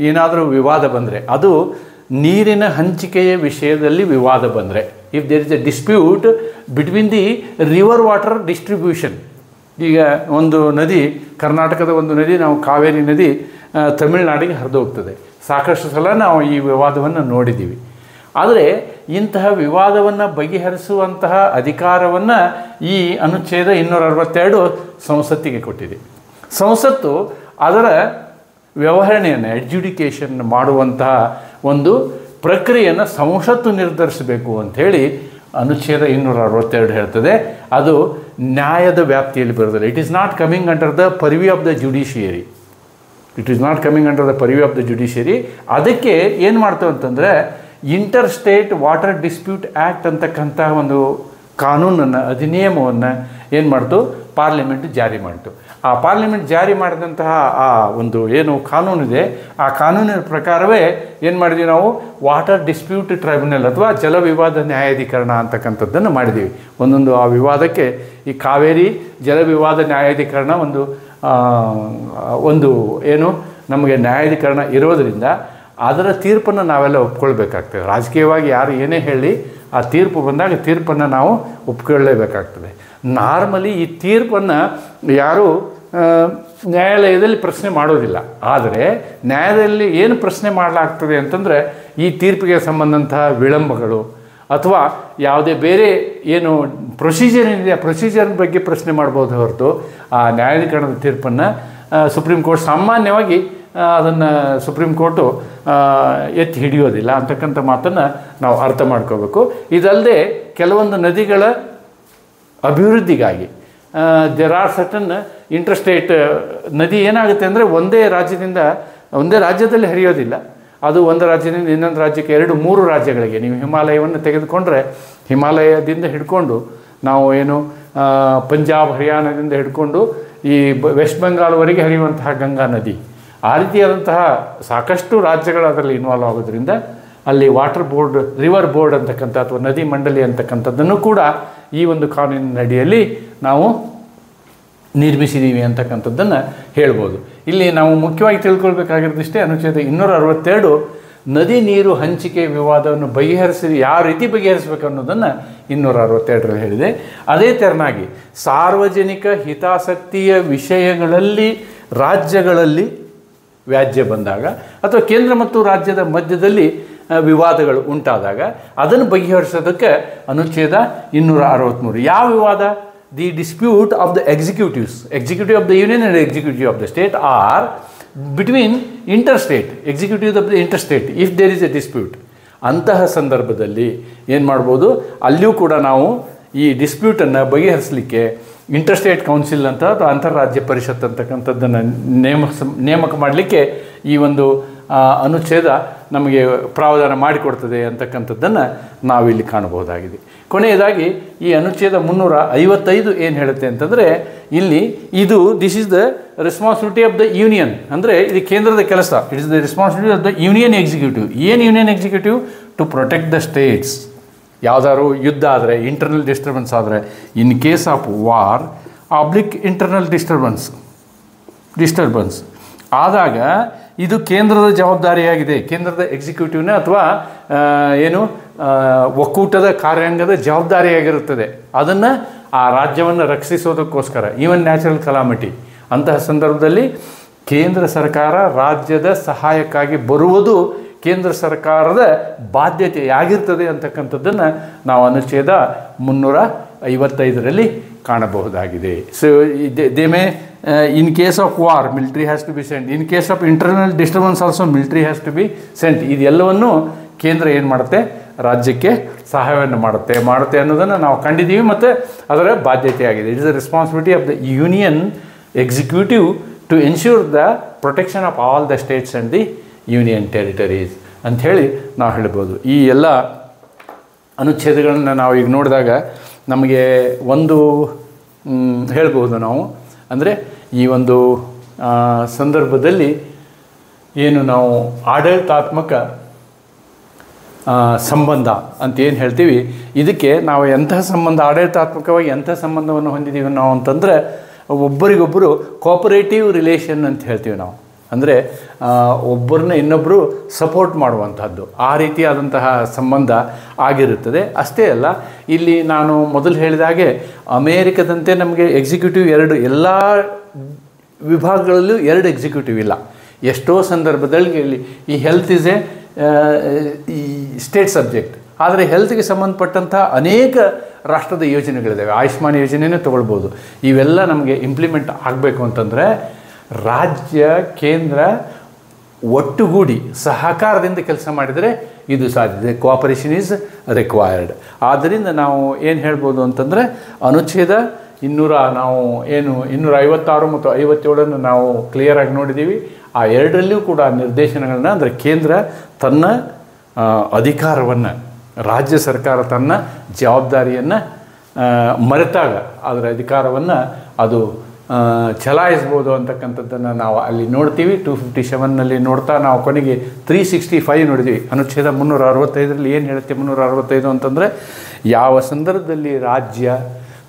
ಏನಾದರೂ ವಿವಾದ ಬಂದರೆ, ಅದು ನೀರಿನ ಹಂಚಿಕೆಯ ವಿಷಯದಲ್ಲಿ ವಿವಾದ ಬಂದರೆ, if there is a dispute between the river water distribution. ಈಗ ಒಂದು ನದಿ, ಕರ್ನಾಟಕದ ಒಂದು ನದಿ, ನಾವು ಕಾವೇರಿ ನದಿ ತಮಿಳುನಾಡಿಗೆ ಹರಿದು ಹೋಗ್ತದೆ. ಸಾಕಷ್ಟು ಸಲ ನಾವು ಈ ವಿವಾದವನ್ನು ನೋಡಿದ್ದೀವಿ. ಆದರೆ ಇಂತಹ ವಿವಾದವನ್ನು ಬಗೆಹರಿಸುವಂತಹ ಅಧಿಕಾರವನ್ನು ಈ ಅನುಚ್ಛೇದ 262 ಸಂಸತ್ತಿಗೆ ಕೊಟ್ಟಿದೆ. ಸಂಸತ್ತು ಅದರ ವ್ಯವಹರಣೆಯನ್ನು, ಅಡ್ಜುಡಿಕೇಷನ್ ಮಾಡುವಂತಹ ಒಂದು ಪ್ರಕ್ರಿಯೆಯನ್ನು ಸಂಸತ್ತು ನಿರ್ಧರಿಸಬೇಕು ಅಂಥೇಳಿ ಅನುಚ್ಛೇದ 262 ಹೇಳ್ತದೆ. ಅದು ನ್ಯಾಯದ ವ್ಯಾಪ್ತಿಯಲ್ಲಿ ಬರುತ್ತದೆ. It is not coming under the purview of the judiciary. ಅದಕ್ಕೆ ಏನು ಮಾಡ್ತೇವೆ ಅಂತಂದರೆ, inter state water dispute act ಅಂತಕ್ಕಂಥ ಒಂದು ಕಾನೂನನ್ನು, ಅಧಿನಿಯಮವನ್ನು ಏನು ಮಾಡ್ತು, ಪಾರ್ಲಿಮೆಂಟ್ ಜಾರಿ ಮಾಡಿತು. ಆ ಪಾರ್ಲಿಮೆಂಟ್ ಜಾರಿ ಮಾಡಿದಂತಹ ಆ ಒಂದು ಏನು ಕಾನೂನಿದೆ, ಆ ಕಾನೂನಿನ ಪ್ರಕಾರವೇ ಏನು ಮಾಡಿದ್ವಿ ನಾವು, ವಾಟರ್ ಡಿಸ್ಪ್ಯೂಟ್ ಟ್ರೈಬ್ಯುನಲ್ ಅಥವಾ ಜಲ ವಿವಾದ ನ್ಯಾಯಾಧಿಕರಣ ಅಂತಕ್ಕಂಥದ್ದನ್ನು ಮಾಡಿದ್ದೀವಿ. ಒಂದೊಂದು ಆ ವಿವಾದಕ್ಕೆ ಈ ಕಾವೇರಿ ಜಲ ವಿವಾದ ನ್ಯಾಯಾಧಿಕರಣ ಒಂದು ಏನು ನಮಗೆ ನ್ಯಾಯಾಧಿಕರಣ ಇರೋದರಿಂದ ಅದರ ತೀರ್ಪನ್ನು ನಾವೆಲ್ಲ ಒಪ್ಕೊಳ್ಬೇಕಾಗ್ತದೆ. ರಾಜಕೀಯವಾಗಿ ಯಾರು ಏನೇ ಹೇಳಿ, ಆ ತೀರ್ಪು ಬಂದಾಗ ತೀರ್ಪನ್ನು ನಾವು ಒಪ್ಕೊಳ್ಳೇಬೇಕಾಗ್ತದೆ. ನಾರ್ಮಲಿ ಈ ತೀರ್ಪನ್ನು ಯಾರೂ ನ್ಯಾಯಾಲಯದಲ್ಲಿ ಪ್ರಶ್ನೆ ಮಾಡೋದಿಲ್ಲ. ಆದರೆ ನ್ಯಾಯಾಲಯದಲ್ಲಿ ಏನು ಪ್ರಶ್ನೆ ಮಾಡಲಾಗ್ತದೆ ಅಂತಂದರೆ, ಈ ತೀರ್ಪಿಗೆ ಸಂಬಂಧಂತಹ ವಿಳಂಬಗಳು ಅಥವಾ ಯಾವುದೇ ಬೇರೆ ಏನು ಪ್ರೊಸೀಜರ್ ಏನಿದೆ, ಆ ಪ್ರೊಸೀಜರ್ ಬಗ್ಗೆ ಪ್ರಶ್ನೆ ಮಾಡ್ಬೋದು ಹೊರತು ಆ ನ್ಯಾಯಾಧಿಕರಣದ ತೀರ್ಪನ್ನು ಸುಪ್ರೀಂ ಕೋರ್ಟ್ ಸಾಮಾನ್ಯವಾಗಿ ಅದನ್ನು ಸುಪ್ರೀಂ ಕೋರ್ಟು ಎತ್ತಿ ಹಿಡಿಯೋದಿಲ್ಲ ಅಂತಕ್ಕಂಥ ಮಾತನ್ನು ನಾವು ಅರ್ಥ ಮಾಡ್ಕೋಬೇಕು. ಇದಲ್ಲದೆ ಕೆಲವೊಂದು ನದಿಗಳ ಅಭಿವೃದ್ಧಿಗಾಗಿ ದೇರ್ ಆರ್ ಸರ್ಟನ್ ಇಂಟರ್ಸ್ಟೇಟ್ ನದಿ ಏನಾಗುತ್ತೆ ಅಂದರೆ, ಒಂದೇ ರಾಜ್ಯದಲ್ಲಿ ಹರಿಯೋದಿಲ್ಲ. ಅದು ಒಂದು ರಾಜ್ಯದಿಂದ ಇನ್ನೊಂದು ರಾಜ್ಯಕ್ಕೆ, 2-3 ರಾಜ್ಯಗಳಿಗೆ, ನೀವು ಹಿಮಾಲಯವನ್ನು ತೆಗೆದುಕೊಂಡ್ರೆ ಹಿಮಾಲಯದಿಂದ ಹಿಡ್ಕೊಂಡು ನಾವು ಏನು ಪಂಜಾಬ್ ಹರಿಯಾಣದಿಂದ ಹಿಡ್ಕೊಂಡು ಈ ವೆಸ್ಟ್ ಬೆಂಗಾಲ್ವರೆಗೆ ಹರಿಯುವಂತಹ ಗಂಗಾ ನದಿ, ಆ ರೀತಿಯಾದಂತಹ ಸಾಕಷ್ಟು ರಾಜ್ಯಗಳು ಅದರಲ್ಲಿ ಇನ್ವಾಲ್ವ್ ಆಗೋದ್ರಿಂದ ಅಲ್ಲಿ ವಾಟರ್ ಬೋರ್ಡ್, ರಿವರ್ ಬೋರ್ಡ್ ಅಂತಕ್ಕಂಥ ಅಥವಾ ನದಿ ಮಂಡಳಿ ಅಂತಕ್ಕಂಥದ್ದನ್ನು ಕೂಡ ಈ ಒಂದು ಕಾನೂನಿನ ಅಡಿಯಲ್ಲಿ ನಾವು ನಿರ್ಮಿಸಿದ್ದೀವಿ ಅಂತಕ್ಕಂಥದ್ದನ್ನು ಹೇಳ್ಬೋದು. ಇಲ್ಲಿ ನಾವು ಮುಖ್ಯವಾಗಿ ತಿಳ್ಕೊಳ್ಬೇಕಾಗಿರೋದಿಷ್ಟೇ, ಅನುಚ್ಛೇದ 262 ನದಿ ನೀರು ಹಂಚಿಕೆ ವಿವಾದವನ್ನು ಯಾವ ರೀತಿ ಬಗೆಹರಿಸಬೇಕು ಅನ್ನೋದನ್ನು 262ರಲ್ಲಿ ಹೇಳಿದೆ. ಅದೇ ತೆರನಾಗಿ ಸಾರ್ವಜನಿಕ ಹಿತಾಸಕ್ತಿಯ ವಿಷಯಗಳಲ್ಲಿ ರಾಜ್ಯಗಳಲ್ಲಿ ವ್ಯಾಜ್ಯ ಬಂದಾಗ ಅಥವಾ ಕೇಂದ್ರ ಮತ್ತು ರಾಜ್ಯದ ಮಧ್ಯದಲ್ಲಿ ವಿವಾದಗಳು ಉಂಟಾದಾಗ ಅದನ್ನು ಬಗೆಹರಿಸೋದಕ್ಕೆ ಅನುಚ್ಛೇದ 263. ಯಾವ ವಿವಾದ? The dispute of the executive of the union and executive of the state or between interstate, executive of the interstate, if there is a dispute. ಅಂತಹ ಸಂದರ್ಭದಲ್ಲಿ ಏನು ಮಾಡ್ಬೋದು, ಅಲ್ಲಿಯೂ ಕೂಡ ನಾವು ಈ ಡಿಸ್ಪ್ಯೂಟನ್ನು ಬಗೆಹರಿಸಲಿಕ್ಕೆ ಇಂಟರ್ಸ್ಟೇಟ್ ಕೌನ್ಸಿಲ್ ಅಂತ ಅಥವಾ ಅಂತಾರಾಜ್ಯ ಪರಿಷತ್ ಅಂತಕ್ಕಂಥದ್ದನ್ನು ನೇಮಕ ಮಾಡಲಿಕ್ಕೆ ಈ ಒಂದು ಅನುಚ್ಛೇದ ನಮಗೆ ಪ್ರಾವಧಾನ ಮಾಡಿಕೊಡ್ತದೆ ಅಂತಕ್ಕಂಥದ್ದನ್ನು ನಾವಿಲ್ಲಿ ಕಾಣಬಹುದಾಗಿದೆ. ಕೊನೆಯದಾಗಿ ಈ ಅನುಚ್ಛೇದ 355 ಏನು ಹೇಳುತ್ತೆ ಅಂತಂದರೆ, ಇಲ್ಲಿ this is the responsibility of the union, ಅಂದರೆ ಇದು ಕೇಂದ್ರದ ಕೆಲಸ. It is the responsibility of the union executive. ಏನು union executive? To protect the states. ಯಾವುದಾದ್ರು ಯುದ್ಧ ಆದರೆ, ಇಂಟರ್ನಲ್ ಡಿಸ್ಟರ್ಬೆನ್ಸ್ ಆದರೆ, in case of war or like internal disturbance ಆದಾಗ ಇದು ಕೇಂದ್ರದ ಜವಾಬ್ದಾರಿಯಾಗಿದೆ. ಕೇಂದ್ರದ ಎಕ್ಸಿಕ್ಯೂಟಿವ್ನ ಅಥವಾ ಒಕ್ಕೂಟದ ಕಾರ್ಯಾಂಗದ ಜವಾಬ್ದಾರಿಯಾಗಿರುತ್ತದೆ. ಅದನ್ನು ಆ ರಾಜ್ಯವನ್ನು ರಕ್ಷಿಸೋದಕ್ಕೋಸ್ಕರ, ಈವನ್ ನ್ಯಾಚುರಲ್ ಕಲಾಮಿಟಿ ಅಂತಹ ಸಂದರ್ಭದಲ್ಲಿ ಕೇಂದ್ರ ಸರ್ಕಾರ ರಾಜ್ಯದ ಸಹಾಯಕ್ಕಾಗಿ ಬರುವುದು ಕೇಂದ್ರ ಸರ್ಕಾರದ ಬಾಧ್ಯತೆಯಾಗಿರ್ತದೆ ಅಂತಕ್ಕಂಥದ್ದನ್ನು ನಾವು ಅನುಚ್ಛೇದ 355ರಲ್ಲಿ ಕಾಣಬಹುದಾಗಿದೆ. So they may in case of war military has to be sent, in case of internal disturbance also military has to be sent. ಇದೆಲ್ಲವನ್ನು ಕೇಂದ್ರ ಏನು ಮಾಡುತ್ತೆ, ರಾಜ್ಯಕ್ಕೆ ಸಹಾಯವನ್ನು ಮಾಡುತ್ತೆ ಅನ್ನೋದನ್ನು ನಾವು ಕಂಡಿದ್ದೀವಿ ಮತ್ತು ಅದರ ಬಾಧ್ಯತೆಯಾಗಿದೆ. It is the responsibility of the union executive to ensure the protection of all the states and the union territories ಅಂಥೇಳಿ ನಾವು ಹೇಳ್ಬೋದು. ಈ ಎಲ್ಲ ಅನುಚ್ಛೇದಗಳನ್ನು ನಾವು ಈಗ ನೋಡಿದಾಗ ನಮಗೆ ಒಂದು ಹೇಳ್ಬೋದು ನಾವು, ಅಂದರೆ ಈ ಒಂದು ಸಂದರ್ಭದಲ್ಲಿ ಏನು ನಾವು ಆಡಳಿತಾತ್ಮಕ ಸಂಬಂಧ ಅಂತೇನು ಹೇಳ್ತೀವಿ, ಇದಕ್ಕೆ ನಾವು ಎಂತಹ ಸಂಬಂಧ, ಆಡಳಿತಾತ್ಮಕವಾಗಿ ಎಂಥ ಸಂಬಂಧವನ್ನು ಹೊಂದಿದ್ದೀವಿ ನಾವು ಅಂತಂದರೆ ಒಬ್ಬರಿಗೊಬ್ಬರು ಕೋಪರೇಟಿವ್ ರಿಲೇಷನ್ ಅಂತ ಹೇಳ್ತೀವಿ ನಾವು. ಅಂದರೆ ಒಬ್ಬರನ್ನ ಇನ್ನೊಬ್ಬರು ಸಪೋರ್ಟ್ ಮಾಡುವಂಥದ್ದು, ಆ ರೀತಿಯಾದಂತಹ ಸಂಬಂಧ ಆಗಿರುತ್ತದೆ. ಅಷ್ಟೇ ಅಲ್ಲ, ಇಲ್ಲಿ ನಾನು ಮೊದಲು ಹೇಳಿದಾಗೆ ಅಮೇರಿಕದಂತೆ ನಮಗೆ ಎಕ್ಸಿಕ್ಯೂಟಿವ್ ಎಲ್ಲ ವಿಭಾಗಗಳಲ್ಲೂ 2 ಎಕ್ಸಿಕ್ಯೂಟಿವ್ ಇಲ್ಲ. ಎಷ್ಟೋ ಸಂದರ್ಭದಲ್ಲಿ ಈ ಹೆಲ್ತ್ ಈಸ್ ಈ ಸ್ಟೇಟ್ ಸಬ್ಜೆಕ್ಟ್, ಆದರೆ ಹೆಲ್ತ್ಗೆ ಸಂಬಂಧಪಟ್ಟಂಥ ಅನೇಕ ರಾಷ್ಟ್ರದ ಯೋಜನೆಗಳಿದ್ದಾವೆ. ಆಯುಷ್ಮಾನ್ ಯೋಜನೆಯೇ ತೊಗೊಳ್ಬೋದು. ಇವೆಲ್ಲ ನಮಗೆ ಇಂಪ್ಲಿಮೆಂಟ್ ಆಗಬೇಕು ಅಂತಂದರೆ ರಾಜ್ಯ ಕೇಂದ್ರ ಒಟ್ಟುಗೂಡಿ ಸಹಕಾರದಿಂದ ಕೆಲಸ ಮಾಡಿದರೆ ಇದು ಸಾಧ್ಯ. Cooperation is required. ಆದ್ದರಿಂದ ನಾವು ಏನು ಹೇಳ್ಬೋದು ಅಂತಂದರೆ ಅನುಚ್ಛೇದ 256 ಮತ್ತು 57 ನಾವು ಕ್ಲಿಯರಾಗಿ ನೋಡಿದ್ದೀವಿ. ಆ ಎರಡರಲ್ಲಿಯೂ ಕೂಡ ನಿರ್ದೇಶನಗಳನ್ನ, ಅಂದರೆ ಕೇಂದ್ರ ತನ್ನ ಅಧಿಕಾರವನ್ನು, ರಾಜ್ಯ ಸರ್ಕಾರ ತನ್ನ ಜವಾಬ್ದಾರಿಯನ್ನು ಮರೆತಾಗ ಅದರ ಅಧಿಕಾರವನ್ನು ಅದು ಚಲಾಯಿಸ್ಬೋದು ಅಂತಕ್ಕಂಥದ್ದನ್ನು ನಾವು ಅಲ್ಲಿ ನೋಡ್ತೀವಿ. 257ನಲ್ಲಿ ನೋಡ್ತಾ ನಾವು ಕೊನೆಗೆ 365 ನೋಡಿದ್ವಿ. ಅನುಚ್ಛೇದ 365ರಲ್ಲಿ ಏನು ಹೇಳುತ್ತೆ, 365 ಅಂತಂದರೆ ಯಾವ ಸಂದರ್ಭದಲ್ಲಿ ರಾಜ್ಯ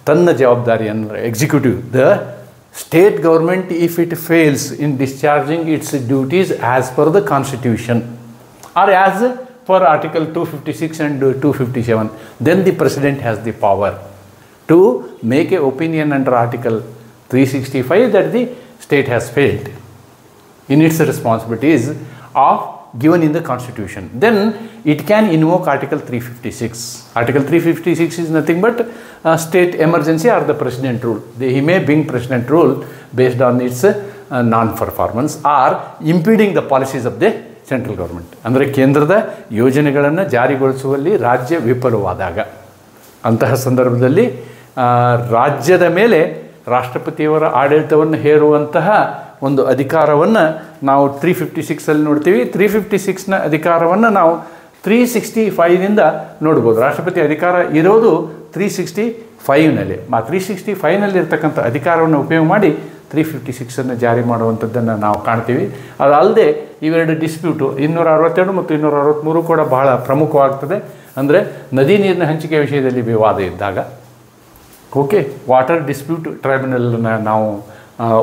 ತನ್ನ ಜವಾಬ್ದಾರಿಯನ್ನು, executive the state government if it fails in discharging its duties as per the constitution or as per article 256 and 257, then the president has the power to make a opinion under article 365 that the state has failed in its responsibilities of given in the constitution. Then it can invoke article 356. Article 356 is nothing but state emergency or the president rule. He may bring president rule based on its non-performance or impeding the policies of the central government. ಅಂದರೆ ಕೇಂದ್ರದ ಯೋಜನೆಗಳನ್ನು ಜಾರಿಗೊಳಿಸುವಲ್ಲಿ ರಾಜ್ಯ ವಿಫಲವಾದಾಗ ಅಂತಹ ಸಂದರ್ಭದಲ್ಲಿ ರಾಜ್ಯದ ಮೇಲೆ ರಾಷ್ಟ್ರಪತಿಯವರ ಆಡಳಿತವನ್ನು ಹೇರುವಂತಹ ಒಂದು ಅಧಿಕಾರವನ್ನು ನಾವು 356ಅಲ್ಲಿ ನೋಡ್ತೀವಿ. 356ನ ಅಧಿಕಾರವನ್ನು ನಾವು 365ನಿಂದ ನೋಡ್ಬೋದು. ರಾಷ್ಟ್ರಪತಿ ಅಧಿಕಾರ ಇರೋದು 365ನಲ್ಲಿ. 365ನಲ್ಲಿ ಇರ್ತಕ್ಕಂಥ ಅಧಿಕಾರವನ್ನು ಉಪಯೋಗ ಮಾಡಿ 356ಅನ್ನು ಜಾರಿ ಮಾಡುವಂಥದ್ದನ್ನು ನಾವು ಕಾಣ್ತೀವಿ. ಅದಲ್ಲದೆ ಇವೆರಡು ಡಿಸ್ಪ್ಯೂಟು 262 ಮತ್ತು 263 ಕೂಡ ಬಹಳ ಪ್ರಮುಖವಾಗ್ತದೆ. ಅಂದರೆ ನದಿ ನೀರಿನ ಹಂಚಿಕೆ ವಿಷಯದಲ್ಲಿ ವಿವಾದ ಇದ್ದಾಗ ವಾಟರ್ ಡಿಸ್ಪ್ಯೂಟ್ ಟ್ರೈಬ್ಯುನಲನ್ನು ನಾವು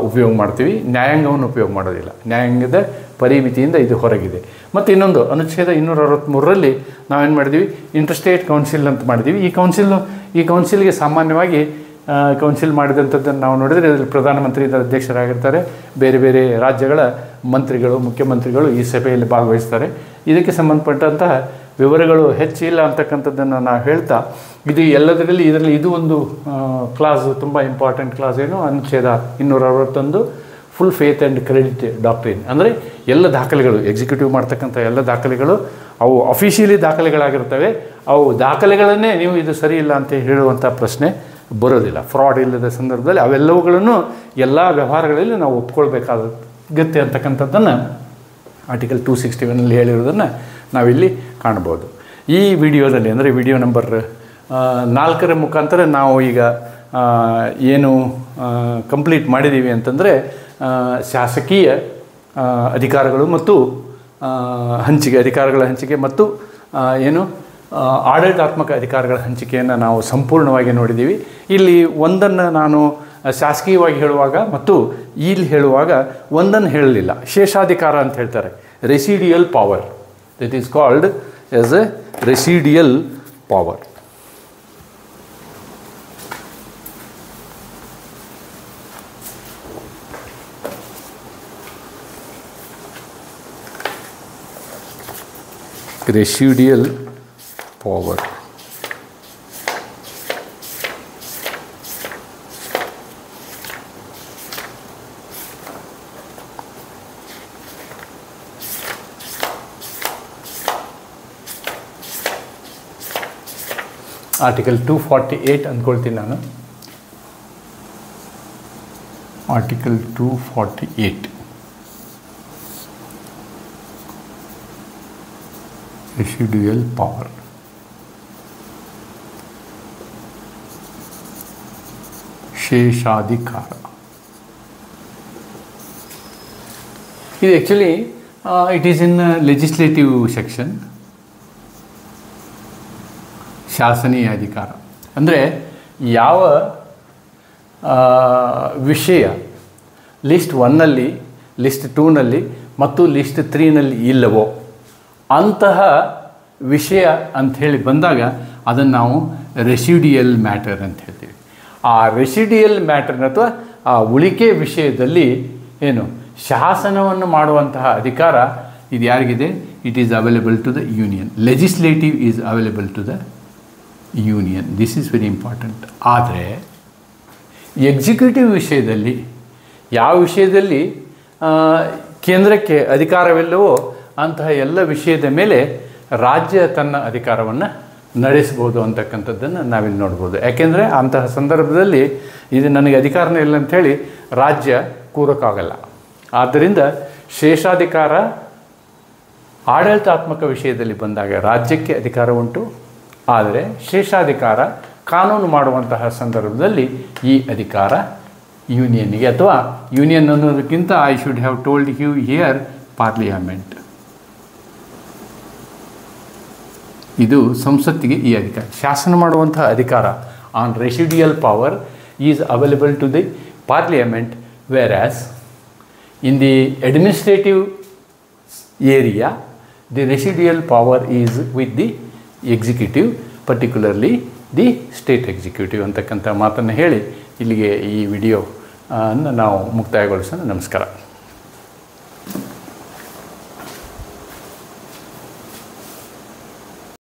ಉಪಯೋಗ ಮಾಡ್ತೀವಿ, ನ್ಯಾಯಾಂಗವನ್ನು ಉಪಯೋಗ ಮಾಡೋದಿಲ್ಲ. ನ್ಯಾಯಾಂಗದ ಪರಿಮಿತಿಯಿಂದ ಇದು ಹೊರಗಿದೆ. ಮತ್ತು ಇನ್ನೊಂದು ಅನುಚ್ಛೇದ 263ರಲ್ಲಿ ನಾವೇನು ಮಾಡಿದ್ದೀವಿ, ಇಂಟರ್ಸ್ಟೇಟ್ ಕೌನ್ಸಿಲ್ ಅಂತ ಮಾಡಿದ್ದೀವಿ. ಈ ಕೌನ್ಸಿಲ್ಗೆ ಸಾಮಾನ್ಯವಾಗಿ ಕೌನ್ಸಿಲ್ ಮಾಡಿದಂಥದ್ದನ್ನು ನಾವು ನೋಡಿದರೆ ಇದರಲ್ಲಿ ಪ್ರಧಾನಮಂತ್ರಿ ಅಧ್ಯಕ್ಷರಾಗಿರ್ತಾರೆ. ಬೇರೆ ಬೇರೆ ರಾಜ್ಯಗಳ ಮಂತ್ರಿಗಳು, ಮುಖ್ಯಮಂತ್ರಿಗಳು ಈ ಸಭೆಯಲ್ಲಿ ಭಾಗವಹಿಸ್ತಾರೆ. ಇದಕ್ಕೆ ಸಂಬಂಧಪಟ್ಟಂತಹ ವಿವರಗಳು ಹೆಚ್ಚಿಲ್ಲ ಅಂತಕ್ಕಂಥದ್ದನ್ನು ನಾವು ಹೇಳ್ತಾ, ಇದರಲ್ಲಿ ಇದು ಒಂದು ಕ್ಲಾಸ್, ತುಂಬ ಇಂಪಾರ್ಟೆಂಟ್ ಕ್ಲಾಸ್. ಏನು ಅನುಚ್ಛೇದ 261 full faith and credit doctrine. ಅಂದರೆ ಎಲ್ಲ ದಾಖಲೆಗಳು, ಎಕ್ಸಿಕ್ಯೂಟಿವ್ ಮಾಡ್ತಕ್ಕಂಥ ಎಲ್ಲ ದಾಖಲೆಗಳು ಅವು ಅಫಿಷಿಯಲಿ ದಾಖಲೆಗಳಾಗಿರ್ತವೆ. ಅವು ದಾಖಲೆಗಳನ್ನೇ ನೀವು ಇದು ಸರಿ ಇಲ್ಲ ಅಂತ ಹೇಳುವಂಥ ಪ್ರಶ್ನೆ ಬರೋದಿಲ್ಲ. ಫ್ರಾಡ್ ಇಲ್ಲದ ಸಂದರ್ಭದಲ್ಲಿ ಅವೆಲ್ಲವುಗಳನ್ನು ಎಲ್ಲ ವ್ಯವಹಾರಗಳಲ್ಲಿ ನಾವು ಒಪ್ಕೊಳ್ಬೇಕಾಗುತ್ತೆ ಅಂತಕ್ಕಂಥದ್ದನ್ನು ಆರ್ಟಿಕಲ್ 261ನಲ್ಲಿ ಹೇಳಿರೋದನ್ನು ನಾವಿಲ್ಲಿ ಕಾಣ್ಬೋದು. ಈ ವಿಡಿಯೋದಲ್ಲಿ, ಅಂದರೆ ವಿಡಿಯೋ ನಂಬರ್ 4ರ ಮುಖಾಂತರ ನಾವು ಈಗ ಏನು ಕಂಪ್ಲೀಟ್ ಮಾಡಿದ್ದೀವಿ ಅಂತಂದರೆ ಶಾಸಕೀಯ ಅಧಿಕಾರಗಳು ಮತ್ತು ಅಧಿಕಾರಗಳ ಹಂಚಿಕೆ ಮತ್ತು ಏನು ಆಡಳಿತಾತ್ಮಕ ಅಧಿಕಾರಗಳ ಹಂಚಿಕೆಯನ್ನು ನಾವು ಸಂಪೂರ್ಣವಾಗಿ ನೋಡಿದ್ದೀವಿ. ಇಲ್ಲಿ ಒಂದನ್ನು ನಾನು ಶಾಸಕೀಯವಾಗಿ ಹೇಳುವಾಗ ಮತ್ತು ಇಲ್ಲಿ ಹೇಳುವಾಗ ಒಂದನ್ನು ಹೇಳಲಿಲ್ಲ, ಶೇಷಾಧಿಕಾರ ಅಂತ ಹೇಳ್ತಾರೆ. Residual power, that is called as a residual power. Residual power. Article 248 ಅಂದ್ಕೊಳ್ತೀನಿ ನಾನು. Article 248 residual power. ಶೇಷಾಧಿಕಾರ. ಇದು actually it is in legislative section. ಶಾಸನೀಯ ಅಧಿಕಾರ ಅಂದರೆ ಯಾವ ವಿಷಯ ಲಿಸ್ಟ್ 1ನಲ್ಲಿ, ಲಿಸ್ಟ್ 2ನಲ್ಲಿ ಮತ್ತು ಲಿಸ್ಟ್ 3ನಲ್ಲಿ ಇಲ್ಲವೋ ಅಂತಹ ವಿಷಯ ಅಂಥೇಳಿ ಬಂದಾಗ ಅದನ್ನು ನಾವು ರೆಸಿಡಿಯಲ್ ಮ್ಯಾಟರ್ ಅಂತ ಹೇಳ್ತೀವಿ. ಆ ರೆಸಿಡಿಯಲ್ ಮ್ಯಾಟರ್ನ ಅಥವಾ ಆ ಉಳಿಕೆ ವಿಷಯದಲ್ಲಿ ಏನು ಶಾಸನವನ್ನು ಮಾಡುವಂತಹ ಅಧಿಕಾರ ಇದು ಯಾರಿಗಿದೆ? It is available to the union. Legislative is available to the union. This is very important. ಆದರೆ ಎಕ್ಸಿಕ್ಯೂಟಿವ್ ವಿಷಯದಲ್ಲಿ, ಯಾವ ವಿಷಯದಲ್ಲಿ ಕೇಂದ್ರಕ್ಕೆ ಅಧಿಕಾರವಿಲ್ಲವೋ ಅಂತಹ ಎಲ್ಲ ವಿಷಯದ ಮೇಲೆ ರಾಜ್ಯ ತನ್ನ ಅಧಿಕಾರವನ್ನು ನಡೆಸ್ಬೋದು ಅಂತಕ್ಕಂಥದ್ದನ್ನು ನಾವಿಲ್ಲಿ ನೋಡ್ಬೋದು. ಯಾಕೆಂದರೆ ಅಂತಹ ಸಂದರ್ಭದಲ್ಲಿ ಇದು ನನಗೆ ಅಧಿಕಾರನೇ ಇಲ್ಲ ಅಂಥೇಳಿ ರಾಜ್ಯ ಕೂರೋಕ್ಕಾಗಲ್ಲ. ಆದ್ದರಿಂದ ಶೇಷಾಧಿಕಾರ ಆಡಳಿತಾತ್ಮಕ ವಿಷಯದಲ್ಲಿ ಬಂದಾಗ ರಾಜ್ಯಕ್ಕೆ ಅಧಿಕಾರ ಉಂಟು. ಆದರೆ ಶೇಷಾಧಿಕಾರ ಕಾನೂನು ಮಾಡುವಂತಹ ಸಂದರ್ಭದಲ್ಲಿ ಈ ಅಧಿಕಾರ ಯೂನಿಯನ್ನಿಗೆ, ಅಥವಾ ಯೂನಿಯನ್ ಅನ್ನೋದಕ್ಕಿಂತ I should have told you here parliament. ಇದು ಸಂಸತ್ತಿಗೆ ಈ ಅಧಿಕಾರ. ಶಾಸನ ಮಾಡುವಂತಹ ಅಧಿಕಾರ on residual power is available to the parliament, whereas in the administrative area the residual power is with the executive, particularly the state executive ಅಂತಕ್ಕಂಥ ಮಾತನ್ನು ಹೇಳಿ ಇಲ್ಲಿಗೆ ಈ ವಿಡಿಯೋ ನಾವು ಮುಕ್ತಾಯಗೊಳಿಸೋಣ. ನಮಸ್ಕಾರ.